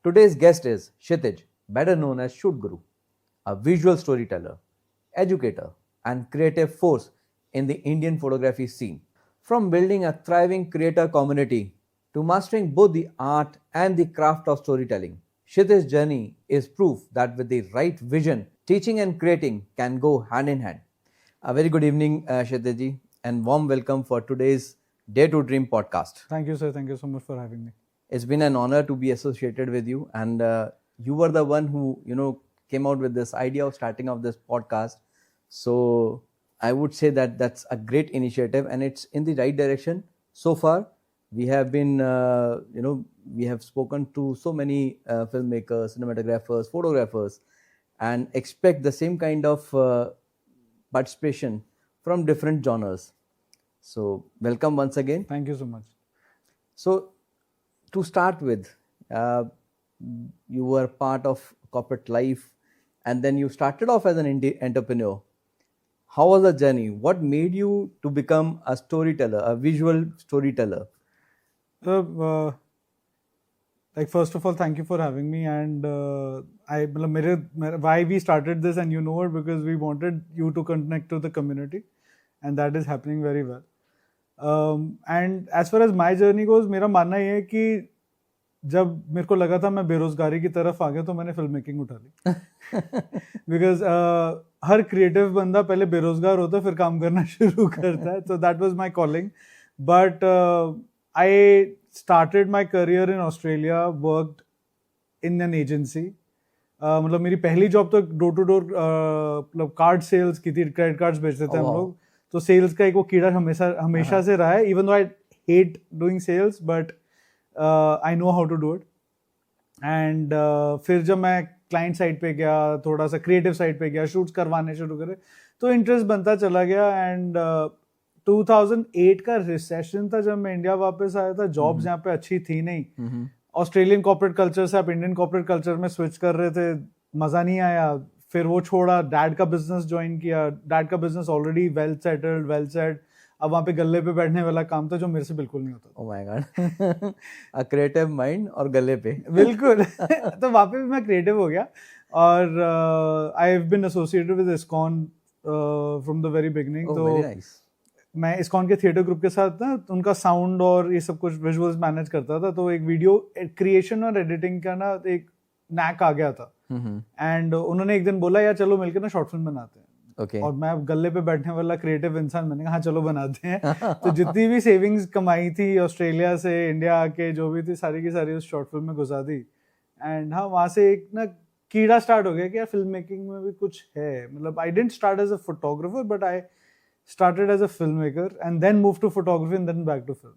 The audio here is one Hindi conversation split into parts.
Today's guest is Kshitij, better known as Shoot Guru, a visual storyteller, educator, and creative force in the Indian photography scene. From building a thriving creator community to mastering both the art and the craft of storytelling, Kshitij's journey is proof that with the right vision, teaching and creating can go hand in hand. A very good evening, Kshitij ji, and warm welcome for today's Dare to Dream podcast. Thank you, sir. Thank you so much for having me. It's been an honor to be associated with you, and you were the one who came out with this idea of starting off this podcast. So I would say that that's a great initiative, and it's in the right direction. So far, we have been we have spoken to so many filmmakers, cinematographers, photographers, and expect the same kind of participation from different genres. So welcome once again. Thank you so much. So to start with, you were part of corporate life, and then you started off as an entrepreneur. How was the journey? What made you to become a storyteller, a visual storyteller? First of all, thank you for having me. And why we started this, and you know it, because we wanted you to connect to the community, and that is happening very well. And as far as my journey goes, मेरा मानना ये है कि जब मेरे को लगा था मैं बेरोजगारी की तरफ आ गया तो मैंने फिल्म मेकिंग उठा ली. बिकॉज हर क्रिएटिव बंदा पहले बेरोजगार होता है फिर काम करना शुरू करता है. So that was my calling. But I started my career in Australia, worked in an agency. मतलब मेरी पहली जॉब तो डोर टू डोर मतलब कार्ड सेल्स की थी. क्रेडिट कार्ड्स बेचते थे हम लोग. तो सेल्स का एक वो कीड़ा हमेशा से रहा है. Even though I hate doing sales, but I know how to do it. And फिर जब मैं क्लाइंट साइड पे गया, थोड़ा सा क्रिएटिव साइड पे गया, शूट्स करवाने शुरू करे, तो इंटरेस्ट बनता चला गया. एंड 2008 का रिसेशन था जब मैं इंडिया वापस आया था. जॉब्स यहाँ पे अच्छी थी नहीं. ऑस्ट्रेलियन कॉर्पोरेट कल्चर से आप इंडियन कॉर्पोरेट कल्चर में स्विच कर रहे थे, मजा नहीं आया. फिर वो छोड़ा, डैड का बिजनेस ज्वाइन किया. डैड का business already well settled, well set. अब वहाँ पे गले पे बैठने वाला काम था जो मेरे से बिल्कुल नहीं होता. Oh my God, a creative mind और गले पे. बिल्कुल. तो वहाँ पे भी मैं क्रिएटिव हो गया. और I have been associated with ISKCON from the very beginning. तो मैं इस्कॉन के थिएटर ग्रुप के साथ ना उनका साउंड और ये सब कुछ विजुअल्स मैनेज करता था. तो एक वीडियो क्रिएशन और एडिटिंग का ना एक नैक आ गया था. एंड उन्होंने एक दिन बोला यार चलो मिलकर ना शॉर्ट फिल्म बनाते हैं. Okay. और मैं गले पे बैठने वाला क्रिएटिव इंसान, मैंने कहा हाँ चलो बनाते हैं. तो जितनी भी सेविंग्स कमाई थी ऑस्ट्रेलिया से इंडिया आके, जो भी थी सारी की सारी उस शॉर्ट फिल्म में गुजार दी. एंड हाँ, वहाँ से एक ना कीड़ा स्टार्ट हो गया कि यार फिल्म मेकिंग में भी कुछ है. मतलब I didn't start as a photographer, but I started as a film maker and then move to photography and then back to film.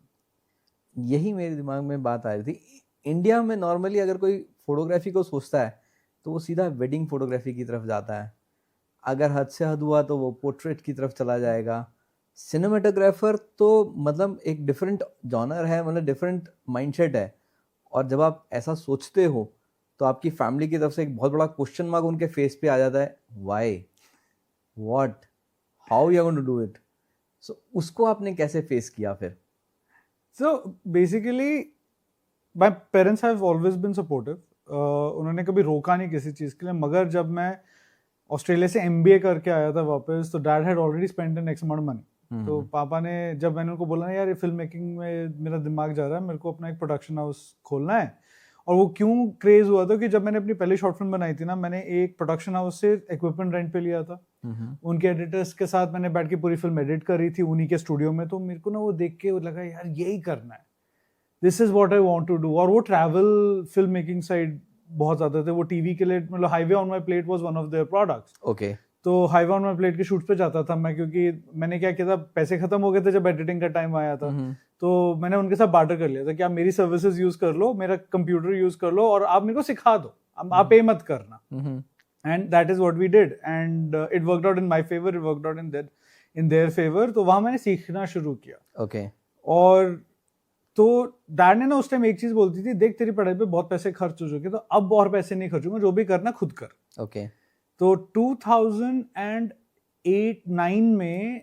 यही मेरे दिमाग में बात आ रही थी. इंडिया में नॉर्मली अगर कोई फोटोग्राफी को सोचता है तो वो सीधा वेडिंग फोटोग्राफी की तरफ जाता है. अगर हद से हद हुआ तो वो पोर्ट्रेट की तरफ चला जाएगा. सिनेमेटोग्राफर तो मतलब एक डिफरेंट जॉनर है, मतलब डिफरेंट माइंडसेट है. और जब आप ऐसा सोचते हो तो आपकी फैमिली की तरफ से एक बहुत बड़ा क्वेश्चन मार्क उनके फेस पे आ जाता है. Why, what, how you are going to do it. So उसको आपने कैसे फेस किया फिर? So basically my parents have always been supportive. उन्होंने कभी रोका नहीं किसी चीज़ के लिए. मगर जब मैं ऑस्ट्रेलिया से MBA करके आया था वापस, तो dad had already spend N x amount money. तो पापा ने, जब मैंने उनको बोला ना यार ये फिल्म मेकिंग में मेरा दिमाग जा रहा है, मेरे को अपना एक प्रोडक्शन हाउस खोलना है. और वो क्यों क्रेज हुआ था कि जब मैंने अपनी पहली शॉर्ट फिल्म बनाई थी ना, मैंने एक प्रोडक्शन हाउस से इक्विपमेंट रेंट पे लिया था. उनके एडिटर्स के साथ मैंने बैठ के पूरी फिल्म एडिट करी थी उन्हीं के स्टूडियो में. तो मेरे को ना वो देख के लगा यार यही करना है, this is what I want to do. और वो ट्रैवल फिल्म मेकिंग साइड बहुत ज्यादा थे. वो टीवी के लिए, मतलब highway on my plate was one of their products. Okay. तो हाईवे ऑन माई प्लेट के शूट्स पे जाता था मैं, क्योंकि मैंने क्या किया था, पैसे खत्म हो गए थे जब एडिटिंग का टाइम आया था. तो मैंने उनके साथ बार्टर कर लिया था कि आप मेरी सर्विसेज यूज कर लो, मेरा कंप्यूटर यूज कर लो, और आप मेरे को सिखा दो, आप पे मत करना. And that is what we did. And it worked out in my favour, it worked out in their favour. तो वहां मैंने सीखना शुरू किया. ओके. और तो डैड ने ना उस टाइम एक चीज बोलती थी, देख तेरी पढ़ाई पे बहुत पैसे खर्च हो चुके, तो अब और पैसे नहीं खर्चूंगा, जो भी करना खुद कर. ओके. तो 2008-9 में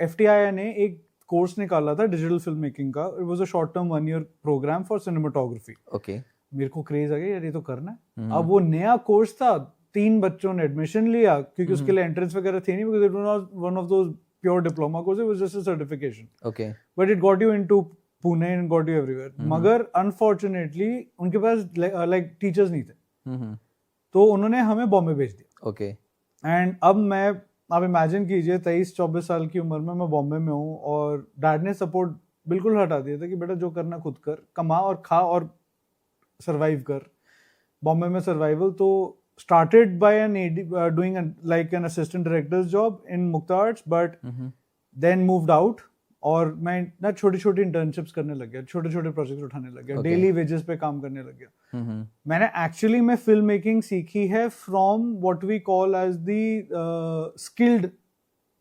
FTI ने एक कोर्स निकाला था डिजिटल फिल्म मेकिंग का. It was a short term 1 year programme for cinematography. Okay. मेरे को क्रेज आ गया यार ये तो करना है। अब वो नया कोर्स था, 3 बच्चों ने एडमिशन लिया क्योंकि उसके लिए एंट्रेंस वगैरह थी नहीं, because it was not one of those pure diploma course, it was just a certification, okay but it got you into Pune and got you everywhere. मगर अनफॉर्चुनेटली उनके पास लाइक टीचर्स नहीं थे, तो उन्होंने हमें बॉम्बे भेज दिया। ओके एंड अब आप इमेजिन कीजिए 23-24 साल की उम्र में मैं बॉम्बे में हूँ और डैड ने सपोर्ट बिल्कुल हटा दिया था कि बेटा जो करना खुद कर, कमा और खा और सरवाइव कर। बॉम्बे में सर्वाइवल तो started by an AD, doing like an assistant director's job in Mukta Arts, but then moved out और मैं ना छोटी छोटी इंटर्नशिप्स करने लग गया, छोटे छोटे प्रोजेक्ट्स उठाने लग गया, डेली वेजेस पे काम करने लग गया। मैंने एक्चुअली में फिल्म मेकिंग सीखी है from what we call as the skilled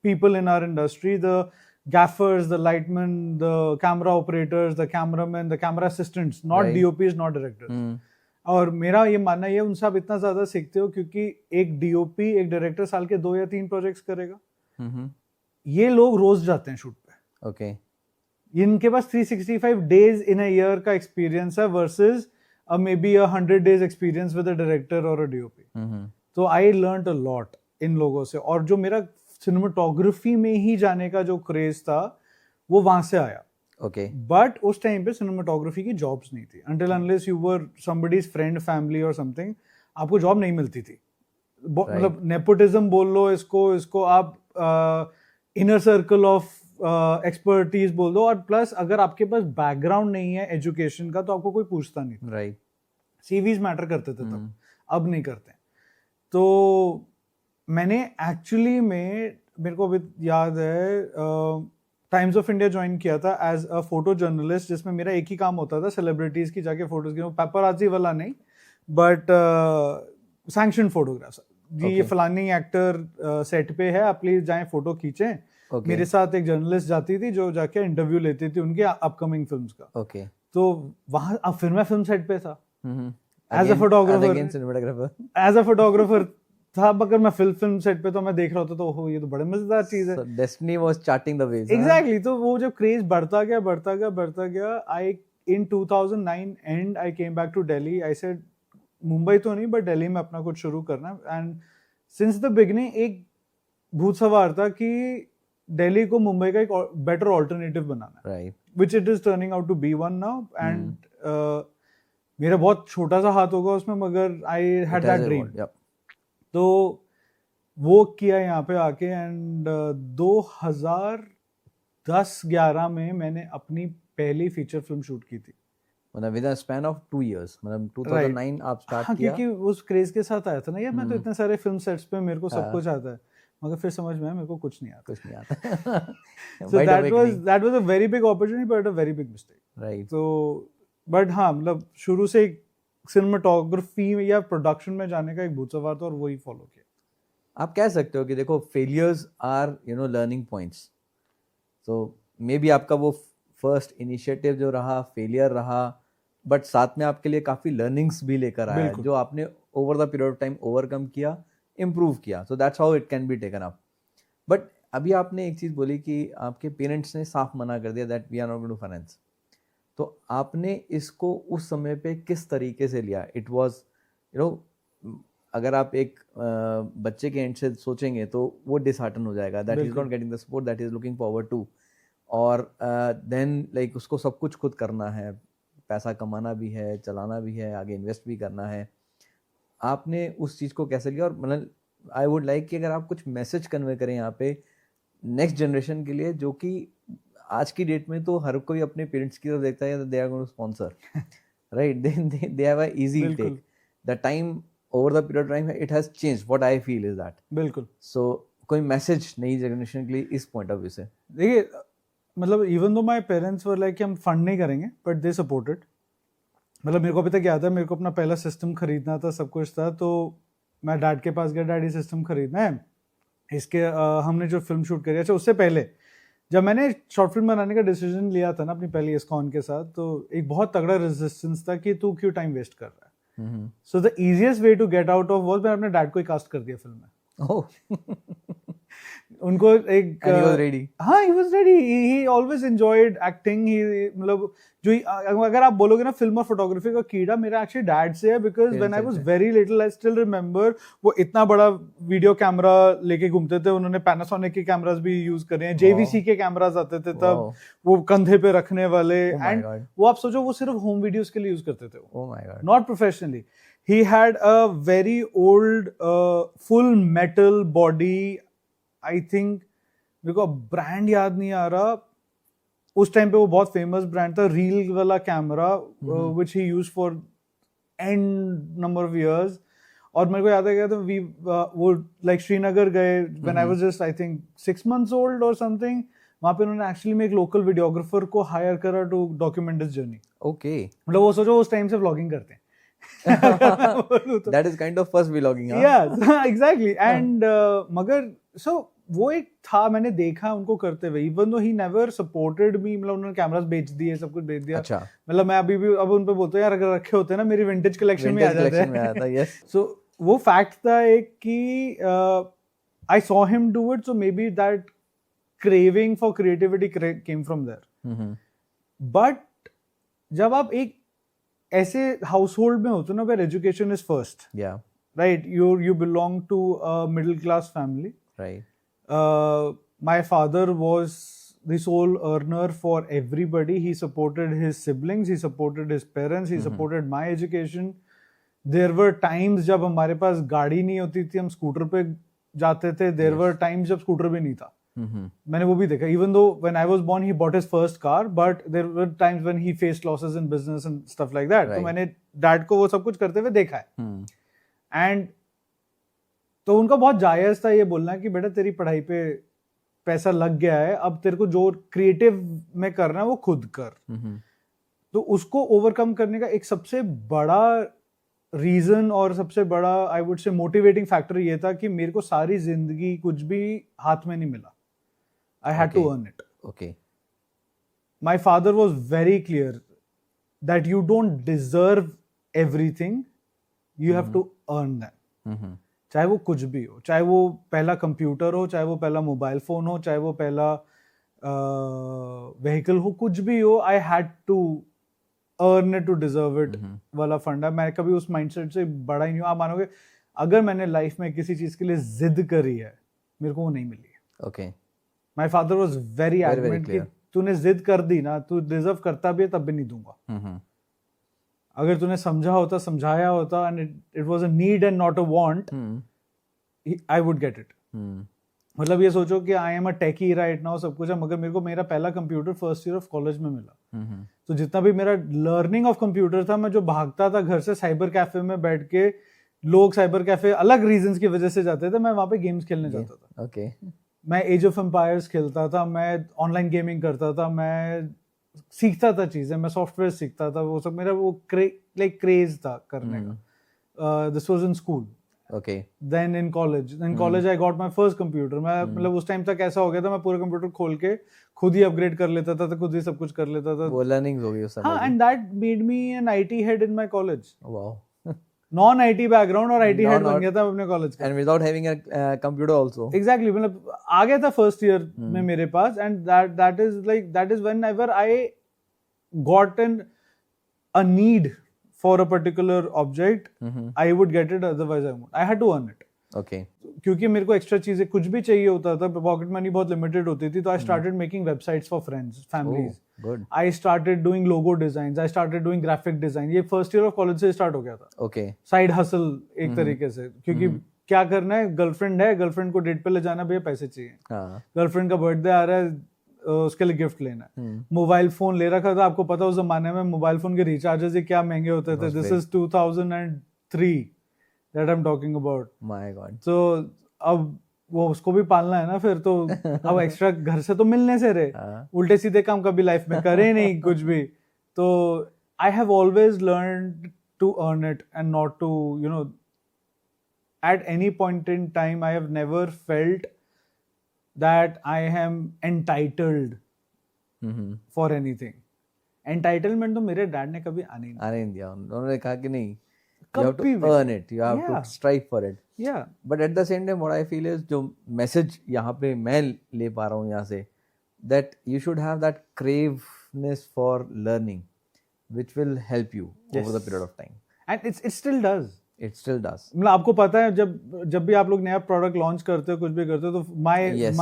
people in our industry, the gaffers, the lightmen, the camera operators, the cameramen, the camera assistants, not Right. DOPs, not directors. और मेरा ये मानना ये उनसे आप इतना ज्यादा सीखते हो क्योंकि एक डीओपी एक डायरेक्टर साल के 2 या 3 प्रोजेक्ट्स करेगा, ये लोग रोज जाते हैं शूट पे। ओके इनके पास 365 डेज इन अ ईयर का एक्सपीरियंस है versus may be 100 days experience with a director और अ डीओपी। तो I learned a lot in लोगों से, और जो मेरा सिनेमाटोग्राफी में ही जाने का जो क्रेज था वो वहां से आया। ओके बट उस टाइम पे सिनेमाटोग्राफी की जॉब्स नहीं थी, until unless you were somebody's friend, family or something, आपको जॉब नहीं मिलती थी। मतलब नेपोटिज्म बोल लो इसको आप इनर सर्कल ऑफ एक्सपर्टीज बोल दो, और प्लस अगर आपके पास बैकग्राउंड नहीं है एजुकेशन का तो आपको कोई पूछता नहीं। राइट सीवीज मैटर करते थे तब, अब नहीं करते। तो मैंने एक्चुअली में, मेरे को अभी याद है, टाइम्स ऑफ इंडिया ज्वाइन किया था एज अ फोटो जर्नलिस्ट, जिसमें मेरा एक ही काम होता था सेलिब्रिटीज की जाके फोटोज गिनो, पेपराजी वाला नहीं बट सैंक्शन फोटोग्राफ्स। ये फलानी एक्टर सेट पे है, आप प्लीज जाएं फोटो खींचें। मेरे साथ एक जर्नलिस्ट जाती थी जो जाके इंटरव्यू लेती थी उनके अपकमिंग फिल्म्स का। तो वहां अब फिर मैं फिल्म सेट पे था एज अ फोटोग्राफर था, मगर मैं फिल्म सेट पे तो मैं देख रहा होता तो ओहो ये तो बड़े मजेदार चीज है। Destiny was charting the ways. Exactly. तो वो जब क्रेज बढ़ता गया I in 2009 and I came back to Delhi. I said Mumbai तो नहीं बट दिल्ली में अपना कुछ शुरू करना। एंड सिंस द बिगिनिंग एक भूत सवार था कि दिल्ली को मुंबई का एक बेटर ऑल्टरनेटिव बनाना, right, which it is turning out to be one now. And मेरा बहुत छोटा सा हाथ होगा उसमें, मगर आई हैड दैट ड्रीम। तो वो किया यहाँ पे आके। एंड 2010-11 में मैंने अपनी पहली फीचर फिल्म शूट की थी, मतलब with a span of 2 years, मतलब 2009 आप स्टार्ट किया। क्योंकि उस क्रेज के साथ आया था ना यार, मैं तो इतने सारे फिल्म सेट्स पे मेरे को सब कुछ आता है, मगर फिर समझ में आया मेरे को कुछ नहीं आता। So that was a very big opportunity but a very big mistake, right? तो बट हाँ, मतलब शुरू से सिनेमाटोग्राफी या प्रोडक्शन में जाने का एक भूत सवार था और वही फॉलो किया। आप कह सकते हो कि देखो फेलियर्स आर लर्निंग पॉइंट्स। तो मे बी आपका वो फर्स्ट इनिशिएटिव जो रहा फेलियर रहा, बट साथ में आपके लिए काफ़ी लर्निंग्स भी लेकर आया जो आपने over the period of time overcome किया, इम्प्रूव किया। So that's how it can be taken up. But अभी आपने एक चीज़ बोली कि आपके पेरेंट्स ने साफ मना कर दिया that we are not going to finance. तो आपने इसको उस समय पे किस तरीके से लिया? इट वाज अगर आप एक बच्चे के एंड से सोचेंगे तो वो डिसहार्टन हो जाएगा that is not getting the support that is looking forward to, और देन लाइक उसको सब कुछ खुद करना है, पैसा कमाना भी है, चलाना भी है, आगे इन्वेस्ट भी करना है। आपने उस चीज़ को कैसे लिया? और मतलब आई वुड लाइक कि अगर आप कुछ मैसेज कन्वे करें यहाँ पे नेक्स्ट जनरेशन के लिए, जो कि आज की डेट में तो हर कोई अपने पेरेंट्स की तरफ देखता है, they are going to sponsor, right, they have a easy take. The time over the period of time it has changed, what I feel is that. बिल्कुल। सो कोई मैसेज नई जनरेशन के लिए इस पॉइंट ऑफ व्यू से? देखिए, मतलब even though my parents were like कि हम फंड नहीं करेंगे बट दे सपोर्टेड। मतलब मेरे को अभी तक याद है, मेरे को अपना पहला सिस्टम खरीदना था, सब कुछ था, तो मैं डैड के पास गया, डैडी सिस्टम खरीदना है इसके। हमने जो फिल्म शूट करी, अच्छा उससे पहले जब मैंने शॉर्ट फिल्म बनाने का डिसीजन लिया था ना अपनी पहली इस्कॉन के साथ, तो एक बहुत तगड़ा रेजिस्टेंस था कि तू क्यों टाइम वेस्ट कर रहा है। So the easiest way to get out of was मैंने अपने डैड को ही कास्ट कर दिया फिल्म में। उनको एक And he was ready. हाँ, he was ready. He always enjoyed acting. He मतलब अगर आप बोलोगे ना फिल्म और फोटोग्राफी का कीड़ा मेरा एक्चुअली डैड से है, because when I was very little I still remember वो इतना बड़ा वीडियो कैमरा लेके घूमते थे. उन्होंने पैनासोनिक के कैमरास भी यूज करे हैं, JVC के कैमरास आते थे तब, वो कंधे पे रखने वाले. एंड वो आप सोचो वो सिर्फ होम वीडियोस के लिए यूज करते थे, not professionally. He had a very old full metal body. I think मेरे को ब्रांड याद नहीं आ रहा. उस टाइम पे वो बहुत फेमस ब्रांड था, रील वाला camera which he used for end number of years. और मेरे को याद है तो वो लाइक श्रीनगर गए when I was just I think 6 months old or something. वहाँ पे उन्होंने एक्चुअली में एक लोकल वीडियोग्राफर को हायर करा to document this journey. Okay, मतलब वो सोचो उस टाइम से व्लॉगिंग करते हैं. That is kind of first vlogging, huh? Yeah, exactly. And मगर so वो एक था, मैंने देखा उनको करते हुए. Even though he never supported me, मतलब उन्होंने कैमरास बेच दिए, सब कुछ बेच दिया. अच्छा. मतलब मैं अभी भी अब उन पे बोलता हूँ यार अगर रखे होते ना मेरी विंटेज कलेक्शन में आ जाते हैं. So वो फैक्ट था एक कि I saw him do it, so maybe that craving for creativity came from there. But जब आप एक ऐसे हाउसहोल्ड में होते ना, where education is first, right, you belong to a middle class family, right? My father was the sole earner for everybody. He supported his siblings, he supported his parents, he supported my education. There were times जब हमारे पास गाड़ी नहीं होती थी, हम स्कूटर पे जाते थे. There were times जब स्कूटर भी नहीं था. मैंने वो भी देखा. Even though when I was born he bought his first car, but there were times when he faced losses in business and stuff like that. तो मैंने डैड को वो सब कुछ करते हुए देखा है. एंड तो उनका बहुत जायज था ये बोलना कि बेटा तेरी पढ़ाई पे पैसा लग गया है, अब तेरे को जो क्रिएटिव में करना है वो खुद कर. तो उसको ओवरकम करने का एक सबसे बड़ा रीजन और सबसे बड़ा आई वुड से मोटिवेटिंग फैक्टर ये था कि मेरे को सारी जिंदगी कुछ भी हाथ में नहीं मिला. I had to earn it. Okay. My father was very clear that you don't deserve everything. You have to earn them. चाहे वो कुछ भी हो, चाहे वो पहला कंप्यूटर हो, चाहे वो पहला मोबाइल फोन हो, चाहे वो पहला व्हीकल हो, कुछ भी हो. I had to earn it to deserve it वाला फंडा. मैं कभी उस माइंडसेट से बड़ा ही नहीं हूँ. आप मानोगे अगर मैंने लाइफ में किसी चीज के लिए जिद करी है, मेरे को वो नहीं मिली है. Okay. My father was very adamant कि तूने जिद कर दी ना, तू डिजर्व करता भी है तब भी नहीं दूंगा. अगर तूने समझा होता, समझाया होता, and it was a need and not a want, I would get it. मतलब ये सोचो कि I am a techie right now, सब कुछ है, मगर मेरे को मेरा पहला computer first year of college में मिला. तो जितना भी मेरा लर्निंग ऑफ कंप्यूटर था, मैं जो भागता था घर से साइबर कैफे में बैठ के, लोग साइबर कैफे अलग रीजंस की वजह से जाते थे, मैं वहां पे गेम्स खेलने जाता था. Okay. मैं एज ऑफ एम्पायर्स खेलता था, मैं ऑनलाइन गेमिंग करता था, मैं सीखता था चीजें, मैं सॉफ्टवेयर सीखता था. वो सब मेरा वो लाइक क्रेज था करने का. This was in school. Okay. Then in college I got my first computer. मैं मतलब उस टाइम तक ऐसा हो गया था, मैं पूरा कंप्यूटर खोल के खुद ही अपग्रेड कर लेता था, खुद ही सब कुछ कर लेता था. वो लर्निंग हो गई उस समय. हां, and that made me an IT head in my college. Wow. Non IT background और IT हेड बन गया था अपने कॉलेज का. And without having a computer also. Exactly. मतलब आ गया था फर्स्ट ईयर में मेरे पास. And that is whenever I got a need for a particular object, I would get it, otherwise I had to earn it. Okay. क्योंकि मेरे को एक्स्ट्रा चीजें कुछ भी चाहिए होता था, पॉकेट मनी बहुत लिमिटेड होती थी, तो I started making websites for friends, families. Good. I started doing logo designs. I started doing graphic design. ये फर्स्ट ईयर ऑफ कॉलेज से स्टार्ट हो गया था. Okay. साइड हसल एक तरीके से, क्योंकि क्या करना है, गर्लफ्रेंड है, गर्लफ्रेंड को डेट पे ले जाना, भैया पैसे चाहिए. गर्लफ्रेंड का बर्थडे आ रहा है, उसके लिए गिफ्ट लेना है. मोबाइल फोन ले रखा था. आपको पता उस जमाने में मोबाइल फोन के रिचार्जेस क्या महंगे होते थे. This is 2003 that I'm talking about. My God. So अब वो उसको भी पालना है ना फिर, तो अब एक्स्ट्रा घर से तो मिलने से रहे, उल्टे सीधे काम कभी लाइफ में करे नहीं कुछ भी. तो I have always learned to earn it and not to, you know, at any point in time I have never felt that I am entitled for anything. Entitlement तो मेरे डैड ने कभी आने नहीं दिया. उन्होंने कहा कि नहीं, You have कभी to भी earn it. You have Yeah. to strive for it. yeah But at the same time, what I feel is जो message यहाँ पे मैं ले पा रहा हूँ यहाँ से, that you should have that craveness for learning, which will help you over the Yes. period of time. and it still does. It still does. मतलब आपको पता है जब भी आप लोग नया प्रोडक्ट लॉन्च करते हो कुछ भी करते हो तो Yes.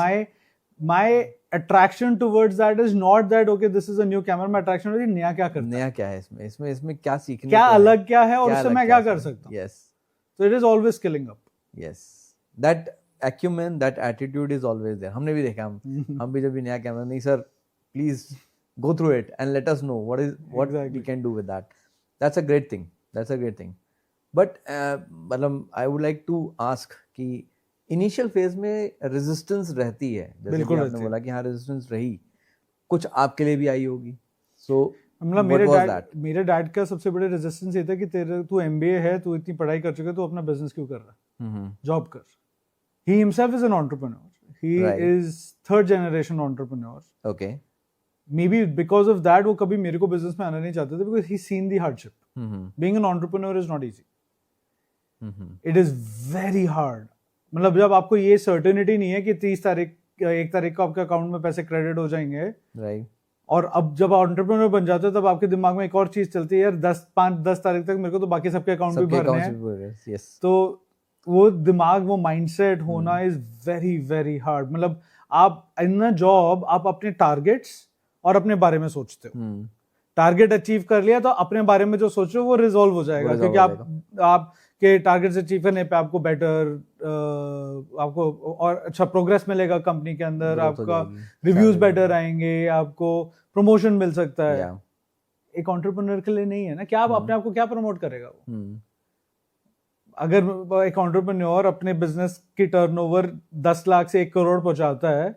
my attraction towards that is not that okay this is a new camera, my attraction is नया क्या करता है, नया क्या है इसमें क्या सीखने क्या को है? अलग क्या है और क्या उससे अलग मैं क्या क्या कर है? सकता हूँ. Yes. So it is always skilling up. Yes. That acumen, that attitude is always there. हमने भी देखा, हम भी जब भी नया कैमरा, नहीं sir please go through it and let us know what Exactly. we can do with that. That's a great thing. That's a great thing. But मतलब I would like to ask कि इनिशियल फेज में रेजिस्टेंस रहती है, जैसे बिल्कुल कि रहती आपने है. बोला कि हाँ रेजिस्टेंस रही, कुछ आपके लिए भी आई होगी. सो मतलब मेरे डैड का सबसे बड़े रेजिस्टेंस ये था कि तू एमबीए है, तू इतनी पढ़ाई कर चुका है, तू अपना बिजनेस क्यों कर रहा है, जॉब कर. He himself is an entrepreneur, he Right. Is third generation entrepreneur. Okay. May be because of that वो कभी मेरे को बिजनेस में आना नहीं चाहते थे, because he scene the hardship. Being an entrepreneur is not easy, it is very hard. मतलब जब आपको ये सर्टेनिटी नहीं है कि 1 तारीख को आपके अकाउंट में पैसे क्रेडिट हो जाएंगे, राइट. और अब जब एंटरप्रेन्योर बन जाते हो तब आपके दिमाग में एक और चीज चलती है, यार 10 तारीख तक मेरे को तो बाकी सबके अकाउंट भी भरने हैं. यस. तो वो दिमाग, वो माइंडसेट होना इज वेरी वेरी हार्ड. मतलब आप इन अ जॉब आप अपने टारगेट्स और अपने बारे में सोचते हो. टारगेट अचीव कर लिया तो अपने बारे में जो सोच रहे हो वो रिजॉल्व हो जाएगा, क्योंकि आपके टारगेट्स अचीव करने पे आपको बेटर आपको और अच्छा प्रोग्रेस मिलेगा कंपनी के अंदर, आपका रिव्यूज बेटर आएंगे, आपको प्रमोशन मिल सकता है. एक एंटरप्रेन्योर के लिए नहीं है ना, क्या आप अपने आप को क्या प्रमोट करेगा वो. अगर एक एंटरप्रेन्योर अपने बिजनेस की टर्नओवर 10 लाख से 1 करोड़ पहुंचाता है,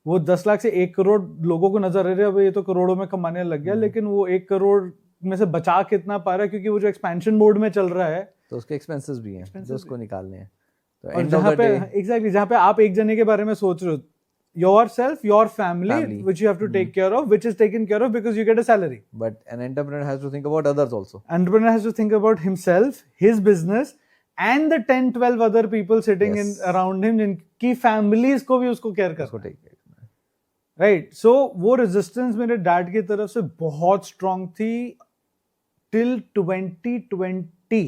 वो 10 लाख से 1 करोड़ लोगों को नजर आ रहा है, अब ये तो करोड़ों में कमाने लग गया, लेकिन वो 1 करोड़ में से बचा कितना पा रहा है, क्योंकि वो जो एक्सपेंशन मोड में चल रहा है तो उसके एक्सपेंसेस भी हैं जो उसको निकालने हैं. तो और end of the day exactly जहाँ पे आप एक जने के बारे में सोच रहे हो, yourself, your family, which you have to take care of, which is taken care of because you get a salary. But an entrepreneur has to think about others also. Entrepreneur has to think about himself, his business, and the 10-12 other people sitting Yes. in around him, जिनकी families को भी उसको केयर उसको करना है. take care. राइट. सो वो रेजिस्टेंस मेरे डैड की तरफ से बहुत स्ट्रांग थी till 2020.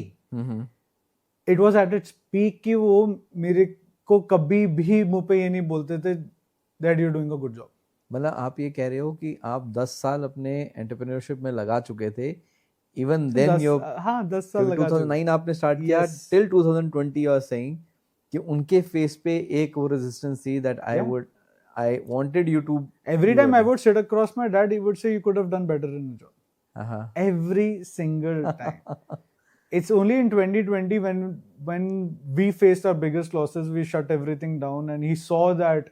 It was at its peak कि वो मेरे को कभी भी मुंह पे ये नहीं बोलते थे that you are doing a good job. मतलब आप ये कह रहे हो कि आप 10 साल अपने एंटरप्रेन्योरशिप में लगा चुके थे, इवन देन योर हाँ 10 साल लगा 2009 आपने स्टार्ट किया Yes. Till 2020 you are saying कि उनके फेस पे एक वो रेजिस्टेंस थी that I wanted you to every time I would sit across my dad, he would say you could have done better in the job. Uh-huh. Every single time. It's only in 2020 when we faced our biggest losses, we shut everything down, and he saw that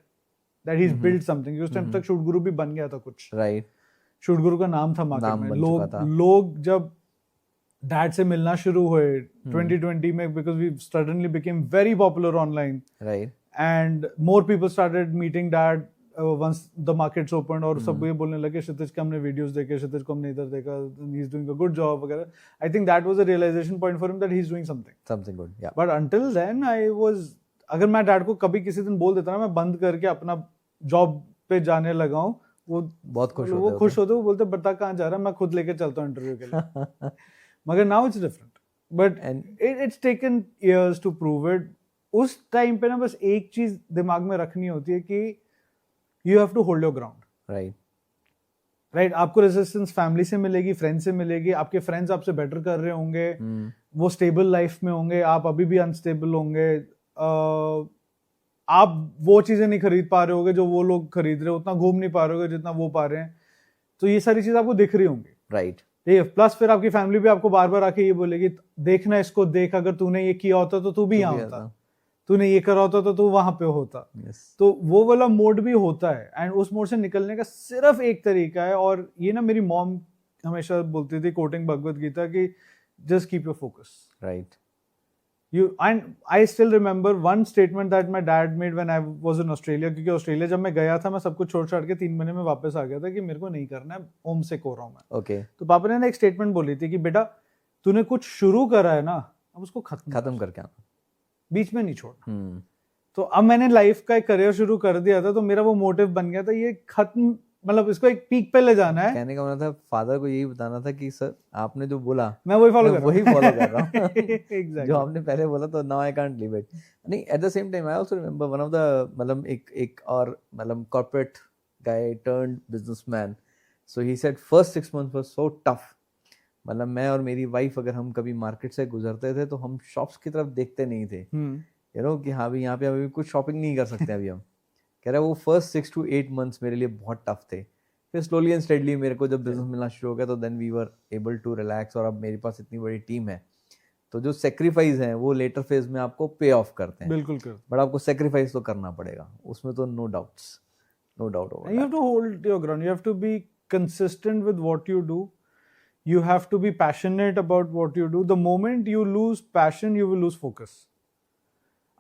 he's built something. उस टाइम तक शूट गुरु भी बन गया था कुछ. राइट. शूट गुरु का नाम था मार्केट नाम में. बन चुका था. लोग जब डैड से मिलना शुरू हुए 2020 में, because we suddenly became very popular online, right. and more people started meeting dad once the markets opened, और सब ये बोलने लगे क्षितिज के हमने वीडियोस देखे, क्षितिज को हमने इधर देखा, he is doing a good job वगैरह. I think that was a realization point for him that he is doing something good. Yeah. but until then I was, अगर मैं डैड को कभी किसी दिन बोल देता ना मैं बंद करके अपना जॉब पे जाने लगा हूँ, वो बहुत खुश होते. वो खुश होते, वो बोलते बता कहाँ जा रहा है, मैं खुद लेके चलता हूँ इंटरव्यू के लिए. मगर now it's different, but it's taken years to prove it. उस टाइम पे ना बस एक चीज दिमाग में रखनी होती है कि you have to hold your ground. Right. आपको रेजिस्टेंस फैमिली से मिलेगी, फ्रेंड्स से मिलेगी, आपके फ्रेंड्स आपसे बेटर कर रहे होंगे, वो स्टेबल लाइफ में होंगे, आप अभी भी अनस्टेबल होंगे, आप वो चीजें नहीं खरीद पा रहे होगे जो वो लोग खरीद रहे हो, उतना घूम नहीं पा रहे होगे जितना वो पा रहे हैं. तो ये सारी चीज आपको दिख रही होंगी. राइट. प्लस फिर आपकी फैमिली भी आपको बार बार आके ये बोलेगी देखना इसको देख, अगर तूने ये किया होता तो तू भी यहाँ होता, तूने ये करा होता तो तू वहां पे होता. तो वो वाला मोड भी होता है, एंड उस मोड से निकलने का सिर्फ एक तरीका है, और ये ना मेरी मॉम हमेशा बोलती थी कोटिंग भगवत गीता कि just keep your focus. Right. and I still remember one statement that my dad made when I was in Australia, क्योंकि ऑस्ट्रेलिया जब मैं गया था मैं सब कुछ छोड़ छाड़ के 3 महीने में वापस आ गया था कि मेरे को नहीं करना है, होम सिक हो रहा हूँ मैं. ओके. तो पापा ने एक स्टेटमेंट बोली थी कि बेटा तूने कुछ शुरू करा है ना, अब उसको खत्म करके आना, बीच में नहीं छोड़ना। तो अब मैंने लाइफ का एक करियर शुरू कर दिया था, तो मेरा वो मोटिव बन गया था, ये खत्म, मतलब इसको एक पीक पे ले जाना है। कहने का मतलब था फादर को यही बताना था कि सर आपने जो बोला मैं वही फॉलो कर रहा हूँ Exactly. जो आपने पहले बोला, तो now I can't leave it. नहीं, at the same time I also remember one of the, मतलब एक और मतलब corporate guy turned businessman, so he said first 6 months was so tough. मतलब मैं और मेरी वाइफ अगर हम कभी मार्केट से गुजरते थे तो हम शॉप्स की तरफ देखते नहीं थे, यू नो, कि हाँ भी यहाँ पे अभी कुछ शॉपिंग नहीं कर सकते अभी हम। कह रहा है वो फर्स्ट 6 to 8 months मेरे लिए बहुत टफ थे। फिर स्लोली एंड स्टेडली मेरे को जब बिजनेस मिलना शुरू हो गया तो then we were able to relax, और अब मेरे पास इतनी बड़ी टीम है, तो जो सेक्रीफाइस है वो लेटर फेज में आपको पे ऑफ करते हैं। बिल्कुल कर, बट आपको सेक्रीफाइस तो करना पड़ेगा, उसमें तो no doubt over you have to hold your ground, you have to be consistent with what you do, you have to be passionate about what you do. The moment you lose passion, you will lose focus.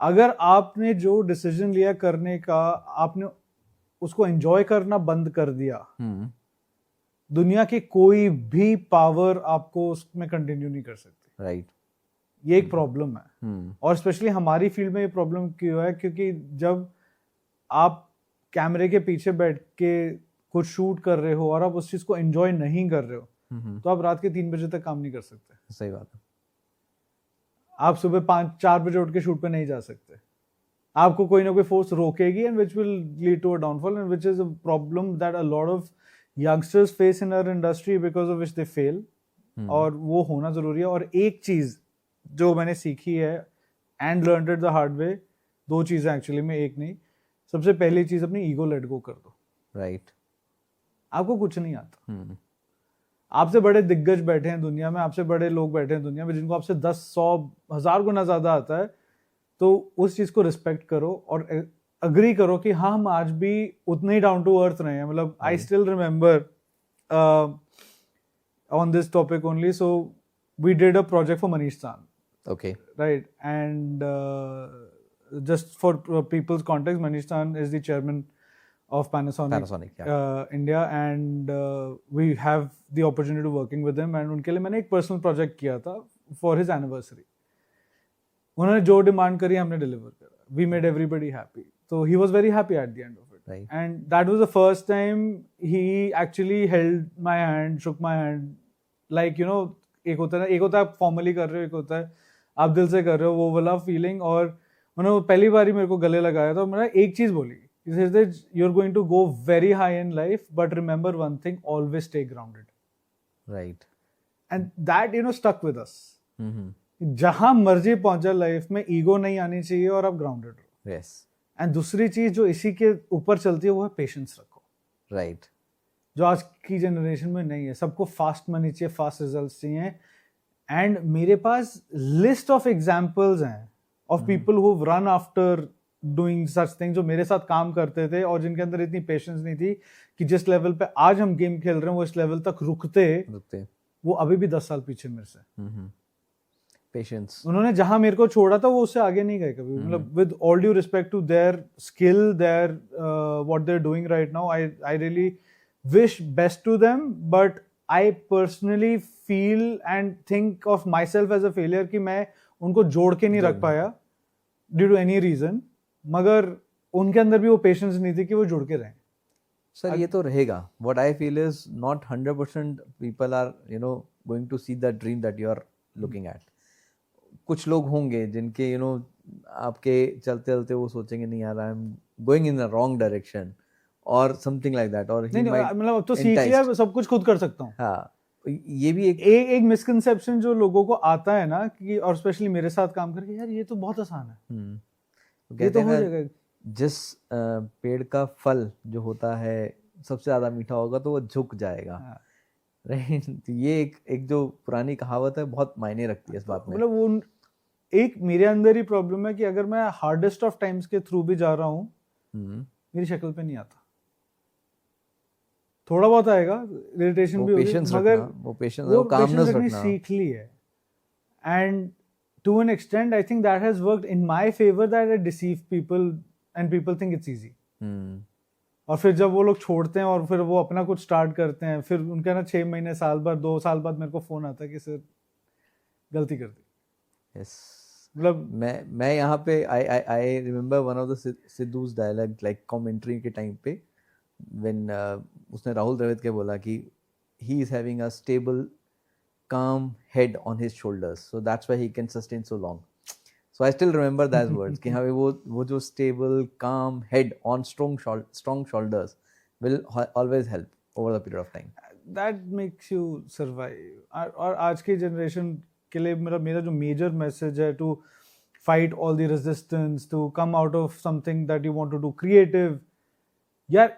अगर आपने जो डिसीजन लिया करने का, आपने उसको एंजॉय करना बंद कर दिया, दुनिया की कोई भी पावर आपको उसमें कंटिन्यू नहीं कर सकती। राइट, ये एक प्रॉब्लम है। और स्पेशली हमारी फील्ड में ये प्रॉब्लम क्यों है, क्योंकि जब आप कैमरे के पीछे बैठ के कुछ शूट कर रहे हो और आप उस चीज को एंजॉय नहीं कर रहे हो, तो आप रात के 3 बजे तक काम नहीं कर सकते। सही बात है। आप सुबह 5-4 बजे उठ के शूट पे नहीं जा सकते, आपको कोई ना कोई फोर्स रोकेगी, and which will lead to a downfall, and which is a problem that a lot of youngsters face in our industry because of which they fail. और वो होना जरूरी है। और एक चीज जो मैंने सीखी है and learned it the hard way, 2 चीजें एक्चुअली में, एक नहीं, सबसे पहली चीज अपनी ईगो लेट गो कर दो। राइट, आपको कुछ नहीं आता। आपसे बड़े दिग्गज बैठे हैं दुनिया में, आपसे बड़े लोग बैठे हैं दुनिया में जिनको आपसे 10, 100, 1000 गुना ज्यादा आता है, तो उस चीज को रिस्पेक्ट करो और अग्री करो कि हाँ, हम आज भी उतने ही डाउन टू अर्थ रहे हैं। मतलब I still remember on this topic only, so we did a project for Manish Chand, okay, right? And just for people's context, Manish Chan is the chairman of Panasonic India, and we have the opportunity to working with him, and उनके लिए मैंने एक personal project किया था for his anniversary. उन्होंने जो डिमांड करी हमने डिलीवर करा, we made everybody happy, so he was very happy at the end of it. Right. And that was the first time he actually held my hand, shook my hand, like, you know, एक होता है आप फॉर्मली कर रहे हो, एक होता है आप दिल से कर रहे हो, वो वाला फीलिंग। और उन्होंने पहली बार ही मेरे को गले लगाया था, मैंने एक चीज बोली, you are going to go very high in life, but remember one thing, always stay grounded. Right, and that, you know, stuck with us. जहां मर्जी पहुंचा लाइफ में, ईगो नहीं आनी चाहिए और आप ग्राउंडेड रहो। यस, एंड दूसरी चीज जो इसी के ऊपर चलती है वो है पेशेंस रखो। राइट, जो आज की जनरेशन में नहीं है। सबको फास्ट मनी चाहिए, फास्ट रिजल्ट्स चाहिए। एंड मेरे पास लिस्ट ऑफ एग्जांपल्स हैं of people who run after doing such thing, जो मेरे साथ काम करते थे और जिनके अंदर इतनी पेशेंस नहीं थी कि जिस लेवल पे आज हम गेम खेल रहे हैं वो इस लेवल तक रुकते, वो अभी भी 10 साल पीछे मेरे से। पेशेंस, उन्होंने जहां मेरे को छोड़ा था वो उससे आगे नहीं गए कभी। मतलब with all due respect to their skill, their what they are doing right now, I really wish best to them, but I personally feel and think of myself as a failure कि मैं उनको जोड़ के नहीं रख पाया due to any reason, मगर उनके अंदर भी वो patience नहीं थी कि वो जुड़ के रहें। सर ये तो रहेगा। What I feel is not 100% people are, you know, going to see the dream that you are looking at. कुछ लोग होंगे जिनके, you know, आपके चलते चलते वो सोचेंगे नहीं यार, I am going in the wrong direction और समथिंग लाइक दैट, और मतलब अब तो सीख लिया, सब कुछ खुद कर सकता हूँ। हाँ, ये भी एक मिसकंसेप्शन जो लोगों को आता है ना, कि और स्पेशली मेरे साथ काम करके, यार ये तो बहुत आसान है, तो ये तो हो जाएगा। जिस पेड़ का फल जो होता है सबसे ज्यादा मीठा होगा तो वो झुक जाएगा। राइट, ये एक जो पुरानी कहावत है बहुत मायने रखती है इस बात में। मतलब वो एक मेरे अंदर ही प्रॉब्लम है कि अगर मैं हार्डेस्ट ऑफ टाइम्स के थ्रू भी जा रहा हूँ, मेरी शक्ल पे नहीं आता। थोड़ा बहुत आएगा, इरिटेशन भी होगी, मगर वो पेशेंस, वो कामनेस रखना सीख ली है। And to an extent I think that has worked in my favour, that I deceive people and people think it's easy. और फिर जब वो लोग छोड़ते हैं और फिर वो अपना कुछ स्टार्ट करते हैं, फिर उनका ना 6 महीने, साल भर, 2 साल बाद मेरे को फोन आता है कि सर गलती कर दी। यस, मतलब मैं यहाँ पे I remember one of the Sidhu's dialogue like commentary के टाइम पे व्हेन उसने राहुल द्रविड़ के बोला कि he is having a stable calm head on his shoulders, so that's why he can sustain so long. So I still remember those words कि हाँ भाई वो जो stable calm head on strong shoulders will always help over the period of time. that makes you survive। और आज की जनरेशन के लिए मेरा जो मेजर मैसेज है, to fight all the resistance, to come out of something that you want to do creative। यार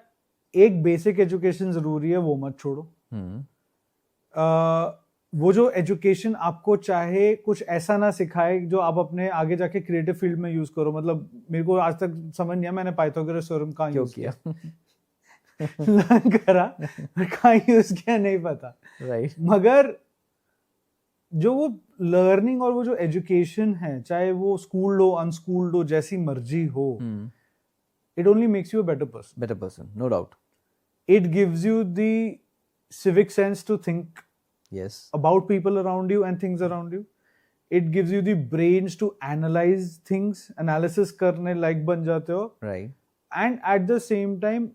एक बेसिक एजुकेशन जरूरी है, वो मत छोड़ो। वो जो एजुकेशन आपको चाहे कुछ ऐसा ना सिखाए जो आप अपने आगे जाके क्रिएटिव फील्ड में यूज करो। मतलब मेरे को आज तक समझ नहीं आया मैंने पाइथागोरस थ्योरम कहाँ यूज किया लर्न करा कहाँ यूज किया नहीं पता, राइट। मगर जो वो लर्निंग और वो जो एजुकेशन है, चाहे वो स्कूल हो अनस्कूल्ड हो जैसी मर्जी हो, it only makes you a better person, no doubt. It gives you the civic sense to think yes about people around you and things around you. It gives you the brains to analyze things, analysis करने like बन जाते हो, right, and at the same time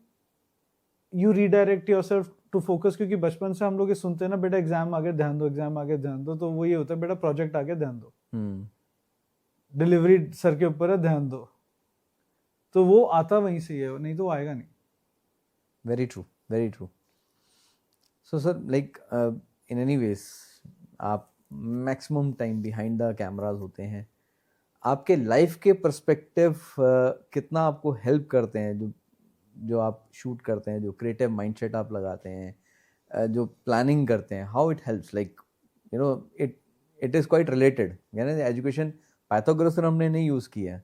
you redirect yourself to focus। क्योंकि बचपन से हम लोग ये सुनते हैं ना, बेटा एग्जाम आगे ध्यान दो, एग्जाम आगे ध्यान दो, तो वो ये होता है बेटा प्रोजेक्ट आगे ध्यान दो, डिलीवरी सर के ऊपर है ध्यान दो, तो वो आता वहीं से है, नहीं तो आएगा नहीं। very true। so sir, like in any ways आप maximum time behind the cameras होते हैं, आपके लाइफ के पर्सपेक्टिव कितना आपको हेल्प करते हैं जो आप शूट करते हैं, जो क्रिएटिव माइंडसेट आप लगाते हैं, जो प्लानिंग करते हैं, how it helps, like you know it is quite related. यानी एजुकेशन पाइथागोरस थ्योरम हमने नहीं यूज़ किया है,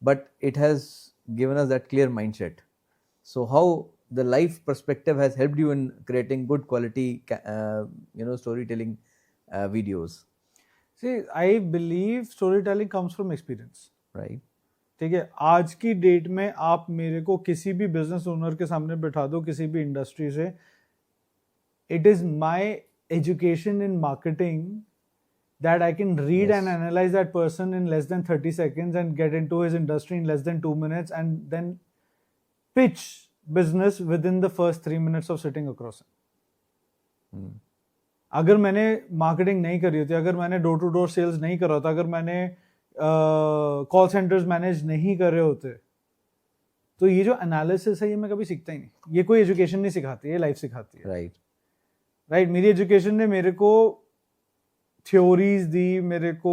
but it has given us that clear mindset. So how the life perspective has helped you in creating good quality storytelling videos? See, I believe storytelling comes from experience. Right. ठीक है, आज की डेट में आप मेरे को किसी भी बिजनेस ओनर के सामने बिठा दो किसी भी इंडस्ट्री से, it is my education in marketing that I can read Yes. and analyze that person in less than 30 seconds and get into his industry in less than 2 minutes and then pitch business within the first 3 minutes of sitting across him. अगर मैंने मार्केटिंग नहीं करी होती, अगर मैंने डोर टू डोर सेल्स नहीं करा होता, अगर मैंने कॉल सेंटर्स मैनेज नहीं कर रहे होते, तो ये जो एनालिसिस है ये मैं कभी सीखता ही नहीं। ये कोई एजुकेशन नहीं सिखाती, ये लाइफ सिखाती है। राइट। मेरी एजुकेशन ने मेरे को थ्योरीज दी, मेरे को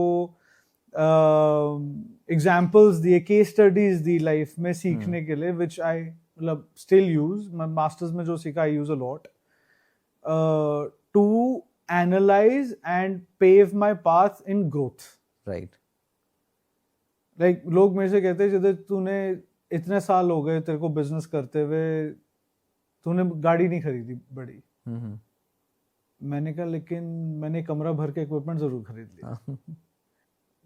एग्जाम्पल्स दिए, केस स्टडीज दी लाइफ में सीखने के लिए, विच आई मतलब स्टिल यूज। मैं मास्टर्स में जो सीखा I use a lot to analyse and pave my path in growth. Right. Like लोग मेरे से कहते हैं जैसे तूने इतने साल हो गए तेरे को बिजनेस करते हुए, तूने गाड़ी नहीं खरीदी बड़ी। मैंने कहा लेकिन मैंने कमरा भर के इक्विपमेंट जरूर खरीद लिया।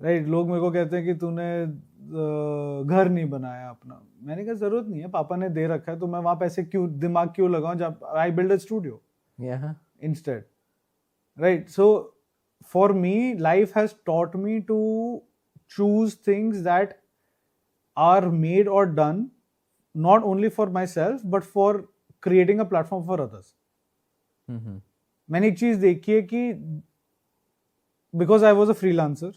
राइट। लोग मेरे को कहते हैं कि तूने घर नहीं बनाया अपना। मैंने कहा जरूरत नहीं है, पापा ने दे रखा है, तो मैं वहां पैसे क्यों, दिमाग क्यों लगाऊं जब I build a studio instead. Right. So for me life has taught me to choose things that are made और done not only for myself but for creating a platform for others. मैंने एक चीज देखी है कि because I was a freelancer,